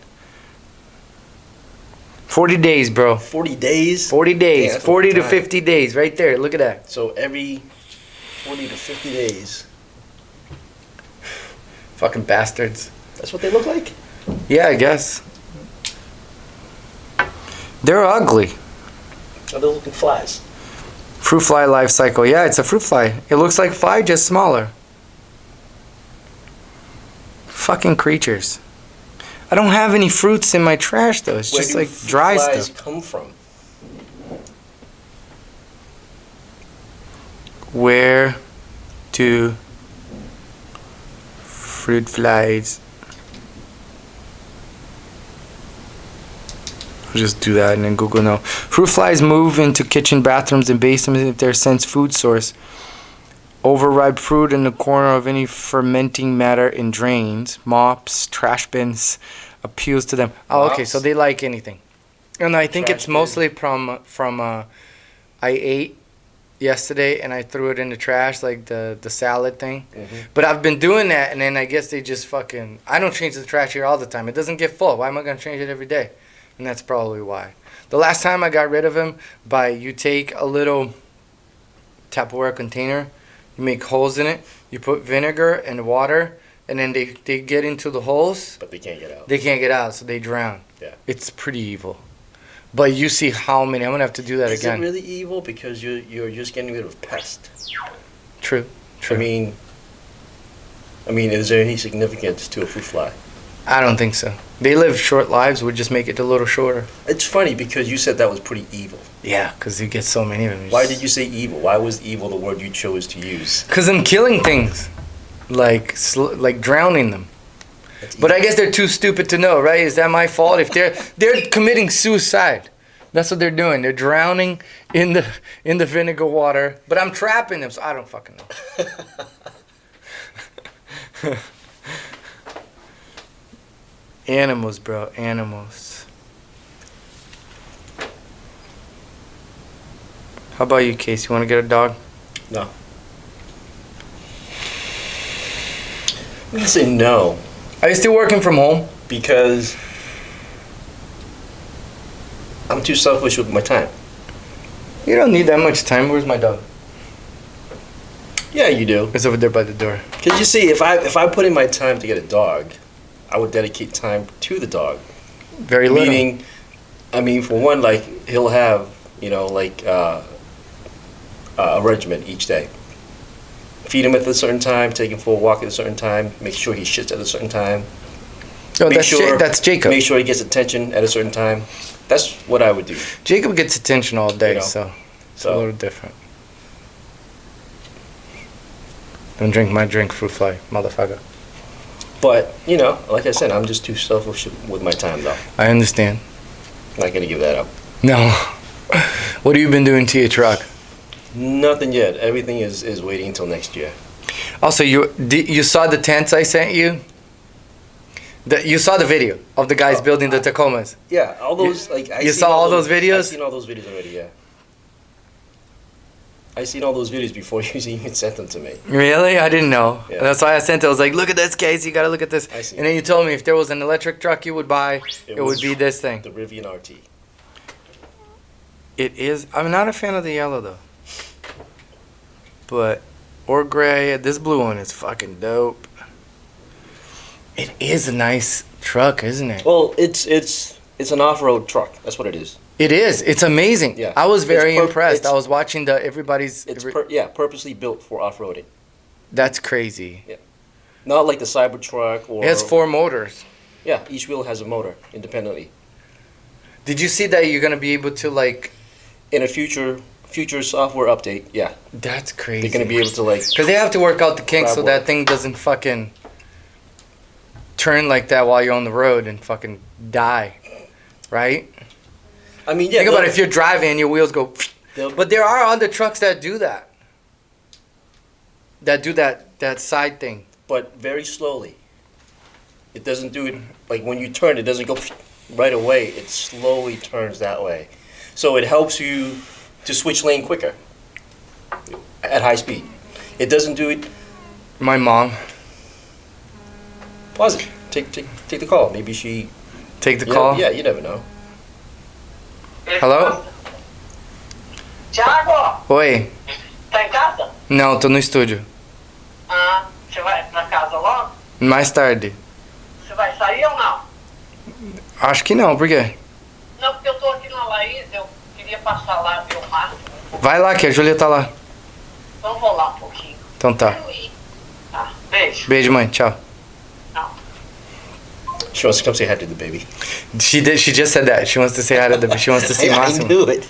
40 days, bro. 40 days? 40 days. Yeah, 40 to 50 days. Right there. Look at that. So every 40 to 50 days. Fucking bastards. That's what they look like? Yeah, I guess. They're ugly. Oh, they're looking flies. Fruit fly life cycle. Yeah, it's a fruit fly. It looks like fly, just smaller. Fucking creatures. I don't have any fruits in my trash though. It's just like dry stuff. Where do flies come from? Where do fruit flies? I'll just do that and then Google no. Fruit flies move into kitchen bathrooms and basements if they sense food source. Overripe fruit in the corner of any fermenting matter in drains, mops, trash bins appeals to them. Oh, okay, so they like anything. And I think it's mostly from I ate yesterday and I threw it in the trash, like the salad thing. Mm-hmm. But I've been doing that and then I guess they just fucking... I don't change the trash here all the time. It doesn't get full. Why am I going to change it every day? And that's probably why. The last time I got rid of him you take a little Tupperware container, you make holes in it, you put vinegar and water, and then they get into the holes. But they can't get out. They can't get out, so they drown. Yeah. It's pretty evil. But you see how many. I'm going to have to do that again. Is it really evil? Because you're just getting rid of pests. True. I mean, is there any significance to a fruit fly? I don't think so. They live short lives. We'll just make it a little shorter. It's funny because you said that was pretty evil. Yeah, because you get so many of them. Why did you say evil? Why was evil the word you chose to use? Because I'm killing things. Like drowning them. But I guess they're too stupid to know, right? Is that my fault? If they're committing suicide. That's what they're doing. They're drowning in the vinegar water. But I'm trapping them, so I don't fucking know. Animals, bro. Animals. How about you, Case? You want to get a dog? No. I'm going to say no. Are you still working from home? Because I'm too selfish with my time. You don't need that much time. Where's my dog? Yeah, you do. It's over there by the door. Because you see, if I put in my time to get a dog, I would dedicate time to the dog. Very little. Meaning, for one, like, he'll have, a regimen each day. Feed him at a certain time, take him for a walk at a certain time, make sure he shits at a certain time. Oh, that's Jacob. Make sure he gets attention at a certain time. That's what I would do. Jacob gets attention all day, so it's a little different. Don't drink my drink, fruit fly, motherfucker. But, like I said, I'm just too selfish with my time, though. I understand. I'm not going to give that up. No. What have you been doing to your truck? Nothing yet. Everything is waiting until next year. Also, you saw the tents I sent you? You saw the video of the guys building the Tacomas? Yeah, all those, You saw all those videos? I've seen all those videos already, yeah. I seen all those videos before you even sent them to me. Really? I didn't know. Yeah. That's why I sent it. I was like, look at this, Case. You got to look at this. I see. And then you told me if there was an electric truck you would buy, it would be this thing. The Rivian RT. It is. I'm not a fan of the yellow, though. But, or gray. This blue one is fucking dope. It is a nice truck, isn't it? Well, it's an off-road truck. That's what it is. It is. It's amazing. Yeah. I was very It's impressed. I was watching everybody's. It's purposely built for off-roading. That's crazy. Yeah. Not like the Cybertruck or. It has 4 motors. Yeah, each wheel has a motor independently. Did you see that you're gonna be able to like? In a future software update, yeah. That's crazy. They're gonna be able to like. Because they have to work out the kinks so that thing doesn't fucking turn like that while you're on the road and fucking die, right? I mean, yeah. Think about it, if you're driving and your wheels go. But there are other trucks that do that. That side thing. But very slowly. It doesn't do it like when you turn. It doesn't go right away. It slowly turns that way, so it helps you to switch lane quicker at high speed. It doesn't do it. My mom. Pause it. Take the call. Maybe she. Take the call? Yeah, you never know. Hello? Thiago, Oi. tá em casa? Não, tô no estúdio. Ah, você vai pra casa logo? Mais tarde. Você vai sair ou não? Acho que não, por quê? Não, porque eu tô aqui na Laís, eu queria passar lá, ver o mar. Vai lá, que a Júlia tá lá. Então vou lá um pouquinho. Então tá. Tá, beijo. Beijo, mãe. Tchau. Tchau. She wants to come say hi to the baby. She did. She just said that. She wants to say hi to the. She wants to see I Massimo. knew it.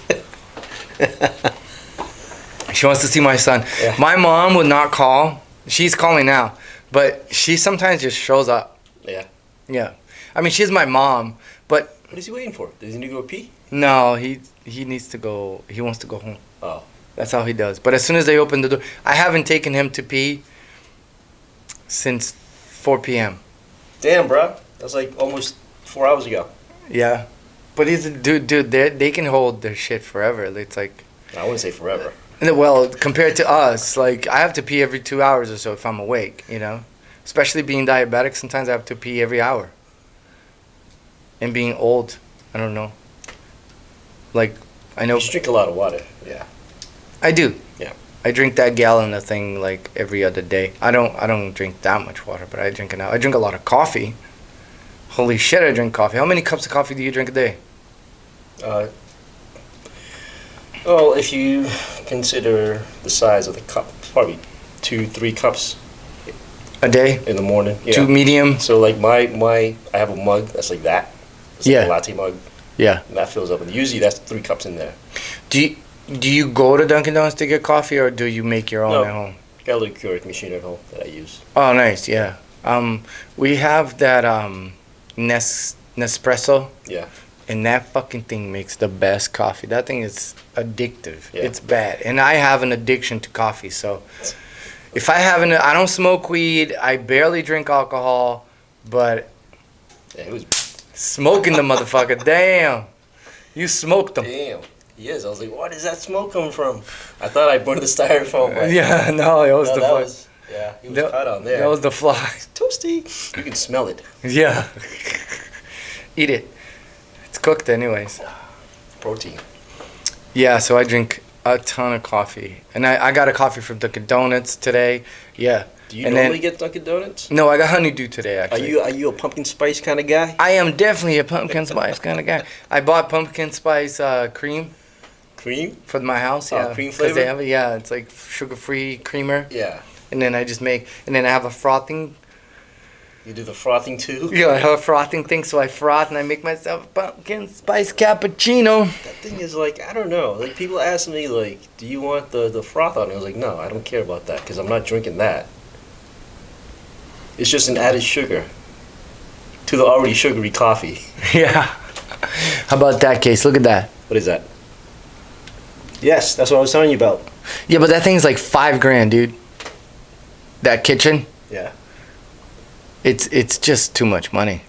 She wants to see my son. Yeah. My mom would not call. She's calling now, but she sometimes just shows up. Yeah. Yeah. I mean, she's my mom, but What is he waiting for? Does he need to go pee? no, he needs to go. He wants to go home. Oh. That's how he does. But as soon as they open the door, I haven't taken him to pee since 4 p.m. Damn, bro. That's like almost 4 hours ago. Yeah. But he's a dude. They can hold their shit forever. It's like, I wouldn't say forever. well, compared to us, like I have to pee every 2 hours or so if I'm awake. You know, especially being diabetic. Sometimes I have to pee every hour. And being old, I don't know. Like, I know You should drink a lot of water. Yeah. I do. Yeah. I drink that gallon of thing like every other day. I don't drink that much water, but I drink it now. I drink a lot of coffee. Holy shit, I drink coffee. How many cups of coffee do you drink a day? Well, if you consider the size of the cup, probably 2-3 cups A day? in the morning. Yeah. 2 medium? So like my I have a mug that's like that. It's like Yeah. a latte mug. Yeah. And that fills up. And usually that's 3 cups in there. Do you go to Dunkin' Donuts to get coffee or do you make your own No. at home? Got a little Keurig machine at home that I use. Oh, nice. Yeah. We have that Nespresso. Yeah. And that fucking thing makes the best coffee. That thing is addictive. Yeah. It's bad. And I have an addiction to coffee. So if I I don't smoke weed. I barely drink alcohol. But Yeah, it was. smoking the motherfucker, damn. You smoked them. Damn. He is. I was like, where does that smoke come from? I thought I burned the styrofoam. But Yeah, no, it was no, the that fly. was, yeah, he was cut on there. That was the fly. Toasty. You can smell it. Yeah. Eat it. It's cooked anyways. Protein. Yeah, so I drink a ton of coffee. And I got a coffee from Dunkin' Donuts today. Yeah. Do you And normally then- get Dunkin' Donuts? No, I got honeydew today, Are actually. you a pumpkin spice kind of guy? I am definitely a pumpkin spice kind of guy. I bought pumpkin spice cream Cream? for my house. Oh, Yeah, cream 'Cause flavor? They have it, yeah, it's like sugar-free creamer. Yeah. And then I just make, and then I have a frothing. You do the frothing too? Yeah, I have a frothing thing, so I froth and I make myself a pumpkin spice cappuccino. That thing is like, I don't know. Like, people ask me, like, do you want the froth on it? I was like, no, I don't care about that because I'm not drinking that. It's just an added sugar to the already sugary coffee. Yeah. How about that case? Look at that. What is that? Yes, that's what I was telling you about. Yeah, but that thing's like $5,000, dude. That kitchen. Yeah. It's just too much money.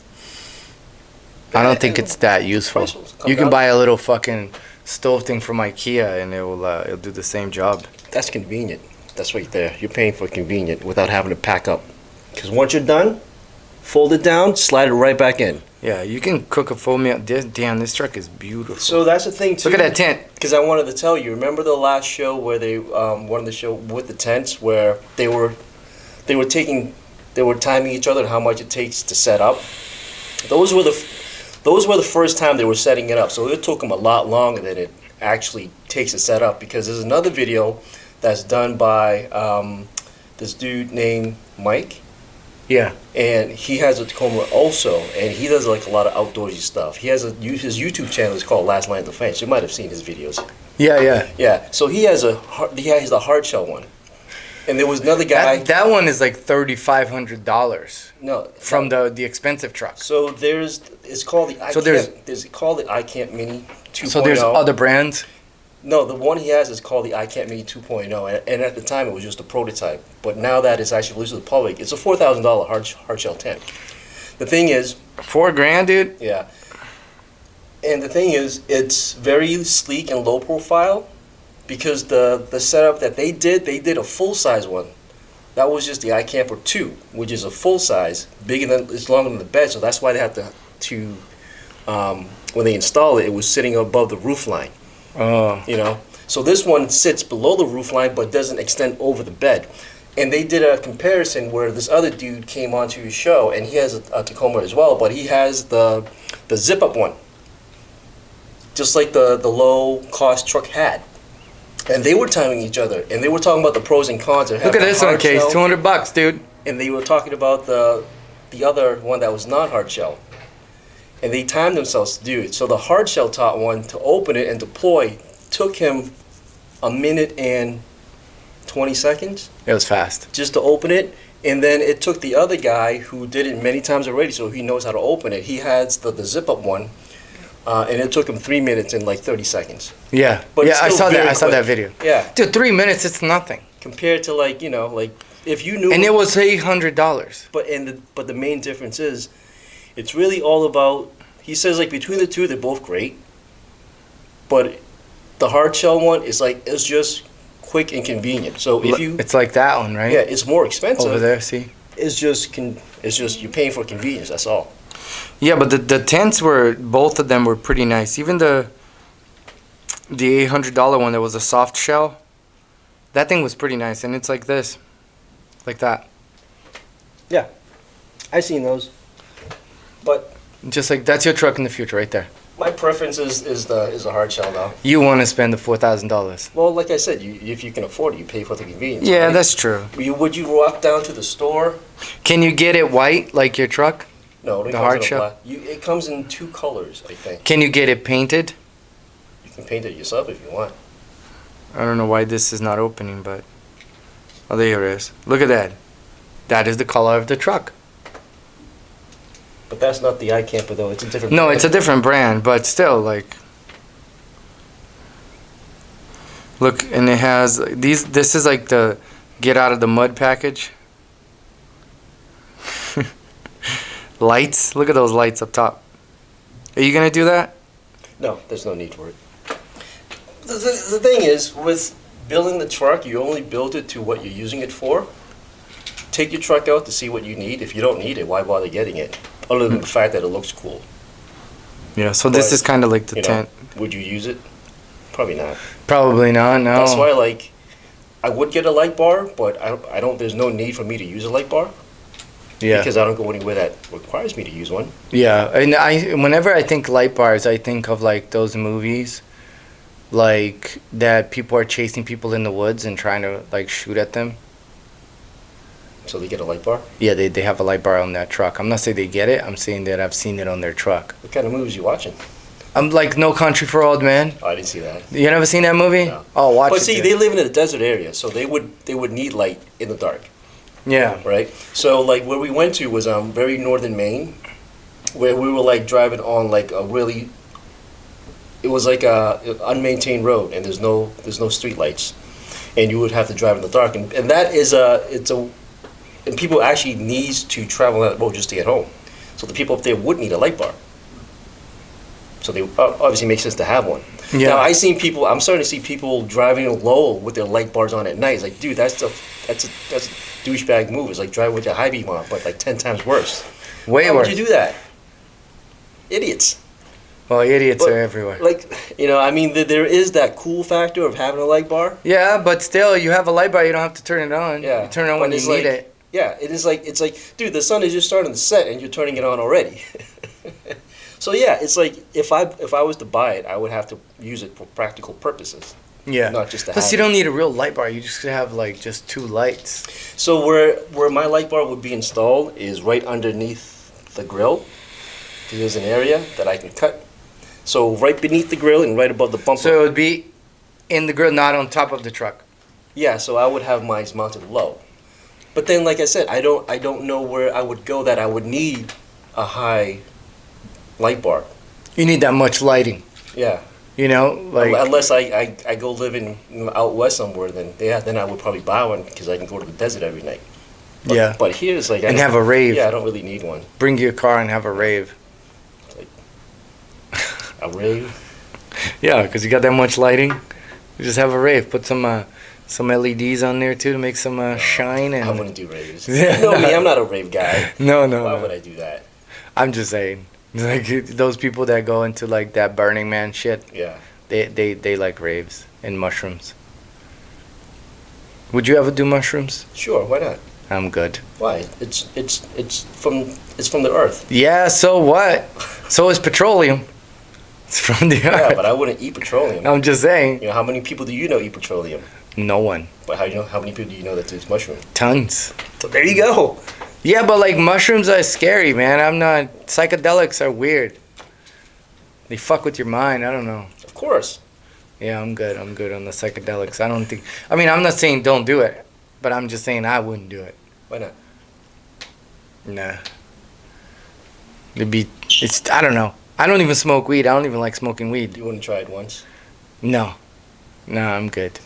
I don't think it's that useful. Price will come You can down. buy a little fucking stove thing from IKEA and it'll do the same job. That's convenient. That's right there. You're paying for convenient without having to pack up. Because once you're done, fold it down, slide it right back in. Yeah, you can cook a full meal. Damn, this truck is beautiful. So that's the thing too. Look at that tent. Because I wanted to tell you. Remember the last show where they one of the show with the tents where they were timing each other and how much it takes to set up. Those were Those were the first time they were setting it up, so it took them a lot longer than it actually takes to set up, because there's another video that's done by this dude named Mike. Yeah. And he has a Tacoma also, and he does like a lot of outdoorsy stuff. He has his YouTube channel is called Last Line of Defense. You might have seen his videos. Yeah. Yeah. So he has the hard shell one, and there was another guy. That one is like $3,500. No. From the expensive truck. So it's called the iCamp Mini 2.0. So there's other brands. No, the one he has is called the iCamp Mini 2.0, and at the time it was just a prototype. But now that it's actually released to the public, it's a $4,000 hard shell tent. The thing is, $4,000, dude. yeah. And the thing is, it's very sleek and low profile, because the setup that they did a full size one. That was just the iCamper 2, which is a full size, it's longer than the bed, so that's why they had to when they installed it, it was sitting above the roof line. Oh. You know, so this one sits below the roof line but doesn't extend over the bed. And they did a comparison where this other dude came onto his show, and he has a Tacoma as well, but he has the zip up one, just like the low cost truck had. And they were timing each other, and they were talking about the pros and cons of having Look at this one, Case. $200, dude. And they were talking about the other one that was not hard shell. And they timed themselves to do it. So the hard shell top one, to open it and deploy, took him 1 minute and 20 seconds. It was fast. Just to open it. And then it took the other guy who did it many times already, so he knows how to open it. He has the zip up one, and it took him 3 minutes and like 30 seconds. Yeah. But yeah, I saw that. I saw quick. that video. Yeah. Dude, 3 minutes, it's nothing. Compared to like, if you knew. And it was $800. But the main difference is, it's really all about. He says like between the two, they're both great. But the hard shell one is like, it's just quick and convenient. So if you. It's like that one, right? Yeah, it's more expensive. Over there, see. It's just you're paying for convenience. That's all. Yeah, but the tents both of them were pretty nice. Even the $800 one that was a soft shell, that thing was pretty nice, and it's like this, like that. Yeah, I've seen those, but just like that's your truck in the future, right there. My preference is the hard shell though. You want to spend the $4,000. Well, like I said, if you can afford it, you pay for the convenience. Yeah, right? that's true. Would you walk down to the store? Can you get it white like your truck? No, the hard shell. It comes in 2 colors, I think. Can you get it painted? You can paint it yourself if you want. I don't know why this is not opening, but oh, there it is. Look at that. That is the color of the truck. But that's not the iCamper though. It's a different. No, brand. it's a different brand, but still, like. Look, and it has these. This is like the get out of the mud package. Lights. Look at those lights up top. Are you gonna do that? No, there's no need for it. The thing is, with building the truck, you only build it to what you're using it for. Take your truck out to see what you need. If you don't need it, why bother getting it? Other than the fact that it looks cool. Yeah, so this is kind of like the tent. Would you use it? Probably not. Probably not, no. That's why, like, I would get a light bar, but I don't. There's no need for me to use a light bar. Yeah. Because I don't go anywhere that requires me to use one. Yeah, and whenever I think light bars, I think of like those movies, like that people are chasing people in the woods and trying to like shoot at them. So they get a light bar? Yeah, they have a light bar on that truck. I'm not saying they get it. I'm saying that I've seen it on their truck. What kind of movies you watching? I'm like No Country for Old Men. Oh, I didn't see that. You never seen that movie? No. Oh, watch it. But see, they live in a desert area, so they would need light in the dark. Yeah. Right? So, like, where we went to was very northern Maine, where we were, like, driving on, like, a really... It was like a unmaintained road, and there's no street lights. And you would have to drive in the dark. And that is and people actually needs to travel on that road just to get home. So the people up there would need a light bar. So they obviously makes sense to have one. Yeah. Now I'm starting to see people driving low with their light bars on at night. It's like, dude, that's a douchebag move. It's like driving with your high beam on, but like 10 times worse. Way Why worse. would you do that? Idiots. Well, idiots are everywhere. Like, I mean, there is that cool factor of having a light bar. Yeah, but still, you have a light bar, you don't have to turn it on. Yeah. You turn it on when you need it. Yeah, it's like, dude, the sun is just starting to set and you're turning it on already. So yeah, it's like if I was to buy it, I would have to use it for practical purposes. Yeah. Not just to Plus, have you it. don't need a real light bar. You just have like just 2 lights. So where my light bar would be installed is right underneath the grill. There's an area that I can cut. So right beneath the grill and right above the bumper. So it would be in the grill, not on top of the truck. Yeah, so I would have mine mounted low. But then, like I said, I don't know where I would go that I would need a high light bar. You need that much lighting. Yeah. You know, like Unless I go live in out west somewhere, then I would probably buy one because I can go to the desert every night. But, yeah, But here it's like and have a rave. Yeah, I don't really need one. Bring your car and have a rave. A rave. Yeah, because you got that much lighting. You just have a rave. Put some LEDs on there too to make some shine. And I wouldn't do raves. You know me, I'm not a rave guy. no. Why would I do that? I'm just saying, like those people that go into like that Burning Man shit. Yeah. They like raves and mushrooms. Would you ever do mushrooms? Sure, why not? I'm good. Why? It's from the earth. Yeah, so what? So is petroleum. It's from the Yeah, earth. but I wouldn't eat petroleum. I'm just saying. You know, how many people do you know eat petroleum? No one. But how many people do you know that eats mushroom? Tons. So there you go. Yeah, but like mushrooms are scary, man. I'm not. Psychedelics are weird. They fuck with your mind. I don't know. Of course. Yeah, I'm good. I'm good on the psychedelics. I don't think. I mean, I'm not saying don't do it, but I'm just saying I wouldn't do it. Why not? Nah. It's. I don't know. I don't even smoke weed. I don't even like smoking weed. You wouldn't try it once? No. No, I'm good.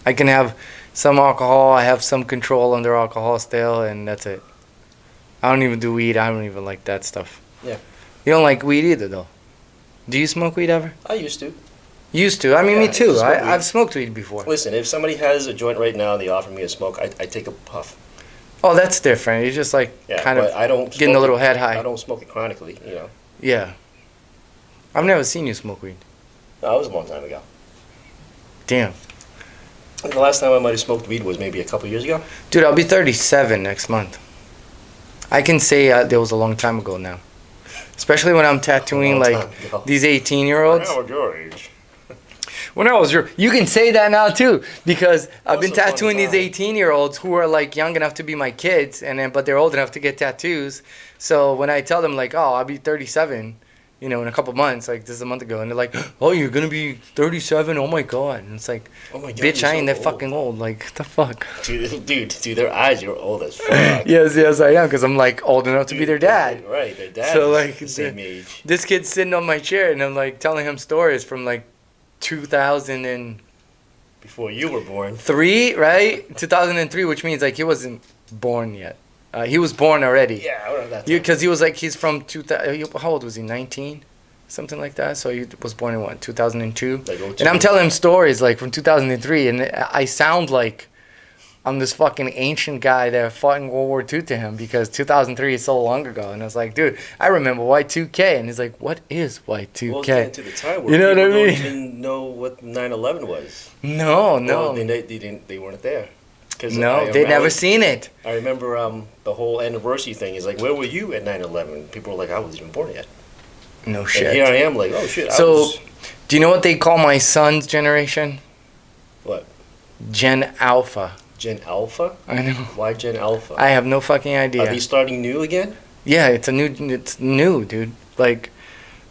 I can have some alcohol. I have some control under alcohol still, and that's it. I don't even do weed. I don't even like that stuff. Yeah. You don't like weed either, though. Do you smoke weed ever? I used to. Used to. I mean, Yeah, me too. I smoke weed. I've smoked weed before. Listen, if somebody has a joint right now and they offer me a smoke, I take a puff. Oh, that's different. You're just like Yeah, kind but of I don't getting a smoke little it- head high. I don't smoke it chronically, you know. Yeah. I've never seen you smoke weed. No, that was a long time ago. Damn. The last time I might have smoked weed was maybe a couple years ago. Dude, I'll be 37 next month. I can say that was a long time ago now. Especially when I'm tattooing A long like time ago. these 18-year-olds. Now your age. When I was you can say that now too because I've been Also fun tattooing these time. 18-year-olds who are like young enough to be my kids but they're old enough to get tattoos. So when I tell them like, "Oh, I'll be 37," you know, in a couple months, like this is a month ago, and they're like, "Oh, you're going to be 37? Oh my god." And it's like, Oh my God, "Bitch, you're I ain't so that fucking old. Like, what the fuck?" Dude, their eyes, you're old as fuck. Yes, I am, because I'm like old enough to be their dad. Right, their dad So, is like, the same age. This kid's sitting on my chair, and I'm like telling him stories from like 2003, Before you were born. right? 2003, which means like he wasn't born yet. He was born already. Yeah, around that time. Because he was like, he's from 2000. How old was he? 19? Something like that. So he was born in what, 2002? Like, oh, And I'm telling him stories like from 2003, and I sound like I'm this fucking ancient guy that fought in World War II to him because 2003 is so long ago. And I was like, dude, I remember Y2K. And he's like, what is Y2K? Well, getting to the time where You know what people I mean? don't even know what 9/11 was. No. Well, they weren't there. 'Cause No, they'd never seen it. I remember the whole anniversary thing is like, where were you at 9/11? People were like, I wasn't even born yet. No And shit. here I am, like, oh shit. So, do you know what they call my son's generation? What? Gen Alpha. Gen Alpha? I know. Why Gen Alpha? I have no fucking idea. Are they starting new again? Yeah, it's new, dude. Like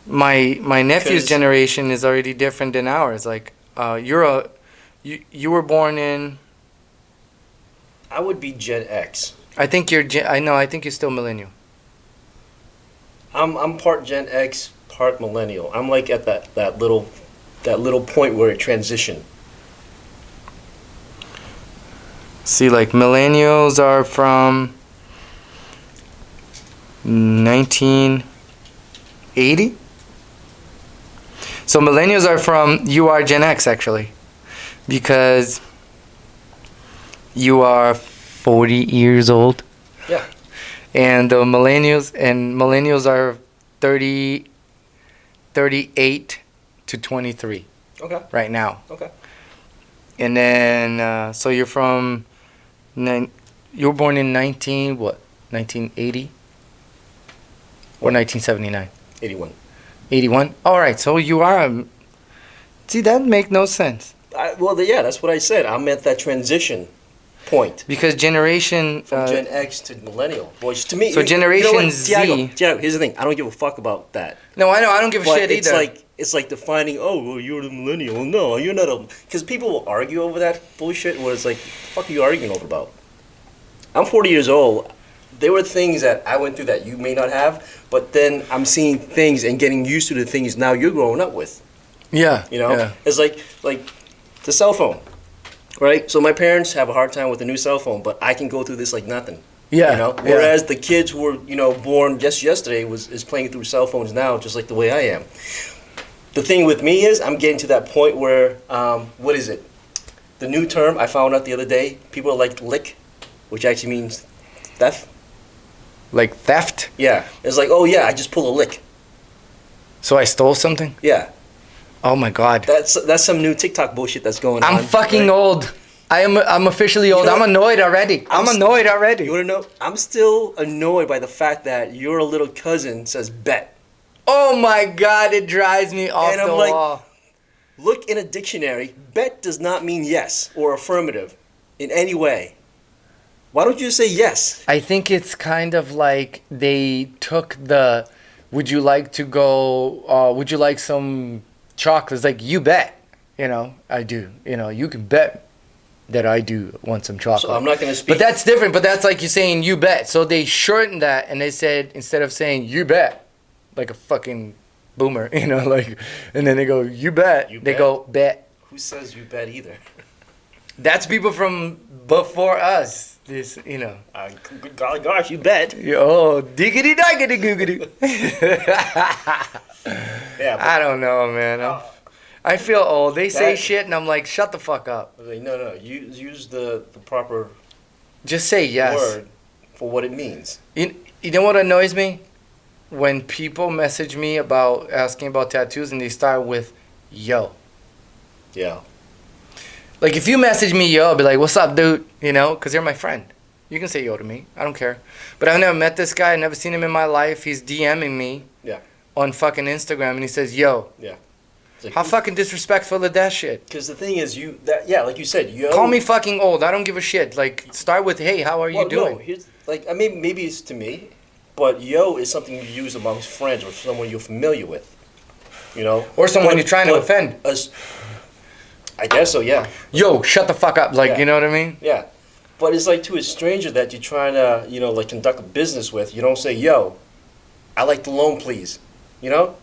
my nephew's 'Cause- generation is already different than ours. Like you were born in. I would be Gen X. I think you're still millennial. I'm part Gen X, part millennial. I'm like at that little point where it transitioned. See, like millennials are from 1980. So millennials are you are Gen X actually, because you are 40 years old. Yeah. And the millennials are 38 to 23 Okay. right now. Okay. And then so you're from you were born in 1980 or 1979? 81. 81. All right, so you are. See, that make no sense. Yeah, that's what I said. I'm at that transition point. Because generation From Gen X to millennial. Which to me, So Generation Z. Tiago, here's the thing. I don't give a fuck about that. No, I know. I don't give a But shit it's either. it's like defining. Oh, well, you're the millennial. No, you're not a. Because people will argue over that bullshit. Where it's like, the fuck are you arguing over about? I'm 40 years old. There were things that I went through that you may not have, but then I'm seeing things and getting used to the things now you're growing up with. Yeah. You know, Yeah. it's like the cell phone, right? So my parents have a hard time with the new cell phone, but I can go through this like nothing. Yeah. You know, yeah. whereas the kids who were born just yesterday is playing through cell phones now, just like the way I am. The thing with me is I'm getting to that point where what is it? The new term I found out the other day. People are like lick, which actually means theft. Like theft. Yeah, it's like, oh yeah, I just pull a lick. So I stole something. Yeah, Oh my god. that's some new TikTok bullshit that's going on. I'm fucking right? old. I'm officially old. know I'm what? annoyed already. I'm annoyed already. You wanna know? I'm still annoyed by the fact that your little cousin says bet. Oh my god, it drives me off And I'm the like- wall. Look in a dictionary. Bet does not mean yes or affirmative in any way. Why don't you just say yes? I think it's kind of like they took the would you like to go would you like some chocolates? Like, you bet. You know, I do. You know, you can bet that I do want some chocolate. So I'm not going to speak. But that's different. But that's like you saying you bet. So they shortened that and they said, instead of saying you bet, like a fucking boomer, you know, like, and then they go, you bet. You they bet? go, bet. Who says you bet either? That's people from before us. This, you know. Golly gosh, you bet. Oh, diggity diggity googity. Yeah. I don't know, man. I feel old. They say That- shit and I'm like, shut the fuck up. Like, no. Use the proper Just say yes. word for what it means. You know what annoys me? When people message me about asking about tattoos and they start with yo. Yeah. Like, if you message me yo, I'll be like, what's up, dude? You know, because you're my friend. You can say yo to me. I don't care. But I've never met this guy. I've never seen him in my life. He's DMing me Yeah. on fucking Instagram and he says yo. Yeah. It's like, How fucking disrespectful is that shit? Because the thing is, like you said, yo. Call me fucking old. I don't give a shit. Like, start with, hey, how are you doing? No, here's like I mean maybe it's to me, but yo is something you use amongst friends or someone you're familiar with. You know. Or someone But- you're trying to but offend. I guess so. Yeah. Yo, shut the fuck up. Like, Yeah. you know what I mean? Yeah. But it's like to a stranger that you're trying to, like conduct a business with. You don't say, yo, I like the loan, please. You know?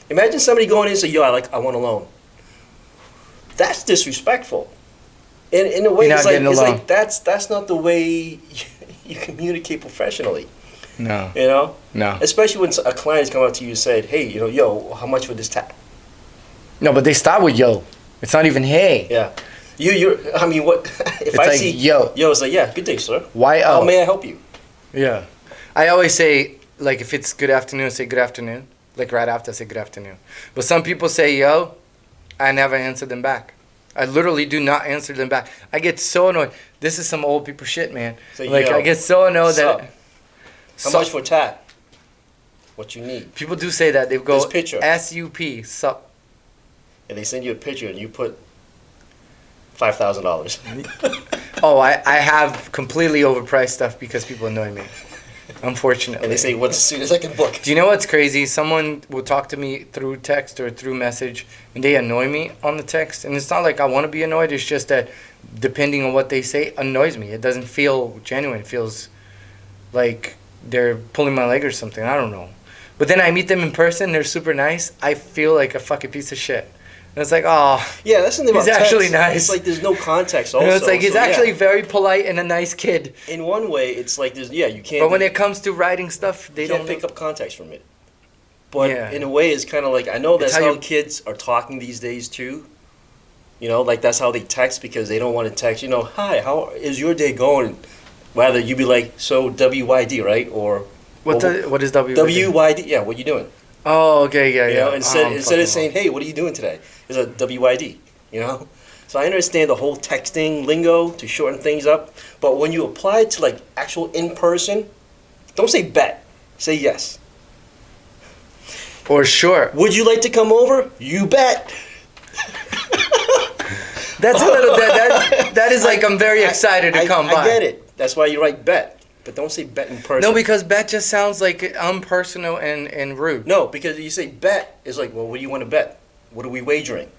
Imagine somebody going in and say, yo, I want a loan. That's disrespectful. In a way, You're it's not like, getting a loan. that's not the way you communicate professionally. No. You know? No. Especially when a client's come up to you and said, hey, yo, how much for this tap? No, but they start with yo. It's not even hey. Yeah. I mean, what? If It's I like, see, yo. it's like, yeah, good day, sir. Why How oh? may I help you? Yeah. I always say, like, if it's good afternoon, I say good afternoon. Like, right after, I say good afternoon. But some people say yo, I never answer them back. I literally do not answer them back. I get so annoyed. This is some old people shit, man. Say, Like, yo, I get so annoyed sup? that... How much for tap? What you need? People do say that. They go, This picture. S-U-P, sup. And they send you a picture and you put $5,000. Oh, I have completely overpriced stuff because people annoy me. Unfortunately. And they say, what's as soon as I can book? Do you know what's crazy? Someone will talk to me through text or through message, and they annoy me on the text. And it's not like I want to be annoyed. It's just that depending on what they say, annoys me. It doesn't feel genuine. It feels like they're pulling my leg or something. I don't know. But then I meet them in person. They're super nice. I feel like a fucking piece of shit. And it's like, oh, Yeah, that's something about He's actually text. nice. It's like there's no context you also. know, it's like he's so, yeah. actually very polite and a nice kid. In one way, it's like there's, you can't. But when it comes to writing stuff, they you don't can't pick up context from it. But Yeah. in a way, it's kind of like, I know It's that's how how you- kids are talking these days too. Like that's how they text because they don't want to text, hi, how is your day going? Rather, you be like, so WYD, right? Or What is W? WYD, yeah, what you doing? Oh, okay, yeah, yeah. Instead fucking of saying, hey, what are you doing today? It's a WYD, So I understand the whole texting lingo to shorten things up, but when you apply it to like actual in person, don't say bet, say yes. For sure. Would you like to come over? You bet. That's a little that is like I'm very excited to come by. I get it. That's why you write bet, but don't say bet in person. No, because bet just sounds like impersonal and rude. No, because you say bet is like, well, what do you want to bet? What are we wagering?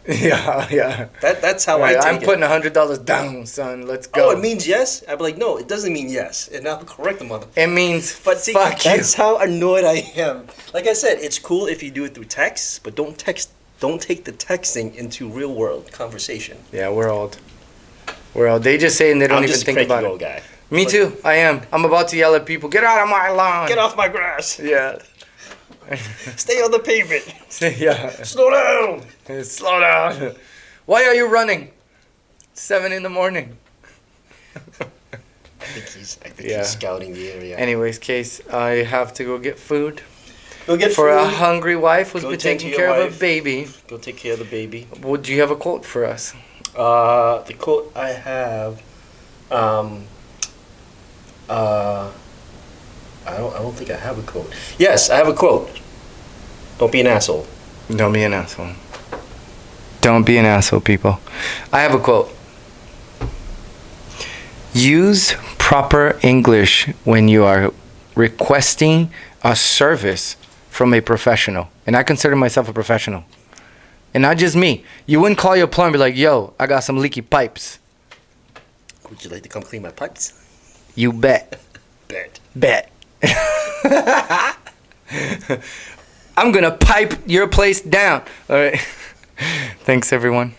Yeah. That's how Right, I take I'm it. putting $100 down, son. Let's go. Oh, it means yes? I'd be like, no, it doesn't mean yes. And I'll correct the mother. It means But see, fuck you. that's how annoyed I am. Like I said, it's cool if you do it through text, but don't take the texting into real world conversation. Yeah, we're old. We're old. They just say and they don't I'm even just a think cranky about old it. guy. Me too. I am. I'm about to yell at people. Get out of my lawn. Get off my grass. Yeah. Stay on the pavement. Yeah. Slow down. Slow down. Why are you running? 7 in the morning. I think Yeah. he's scouting the area. Anyways, Case, I have to go get food Go get for food. a hungry wife who's Go been tend to taking your care of a wife. baby. Go take care of the baby. Would you have a quote for us? The quote I have, I don't think I have a quote. Yes, I have a quote. Don't be an asshole. Don't be an asshole. Don't be an asshole, people. I have a quote. Use proper English when you are requesting a service from a professional. And I consider myself a professional. And not just me. You wouldn't call your plumber and be like, yo, I got some leaky pipes. Would you like to come clean my pipes? You bet. Bet. I'm going to pipe your place down. All right. Thanks, everyone.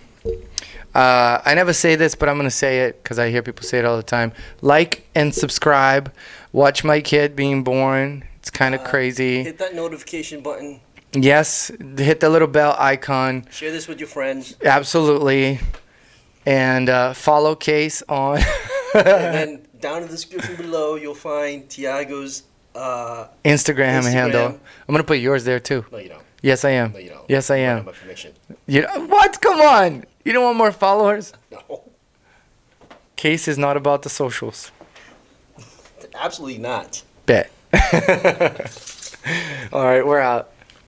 I never say this, but I'm going to say it because I hear people say it all the time. Like and subscribe. Watch my kid being born. It's kind of crazy. Hit that notification button. Yes. Hit the little bell icon. Share this with your friends. Absolutely. And follow Case on. And then down in the description below, you'll find Tiago's Instagram handle. I'm going to put yours there, too. No, you don't. Yes, I am. No, you don't. Yes, I You don't am. have my permission. What? Come on. You don't want more followers? No. Case is not about the socials. Absolutely not. Bet. All right, we're out.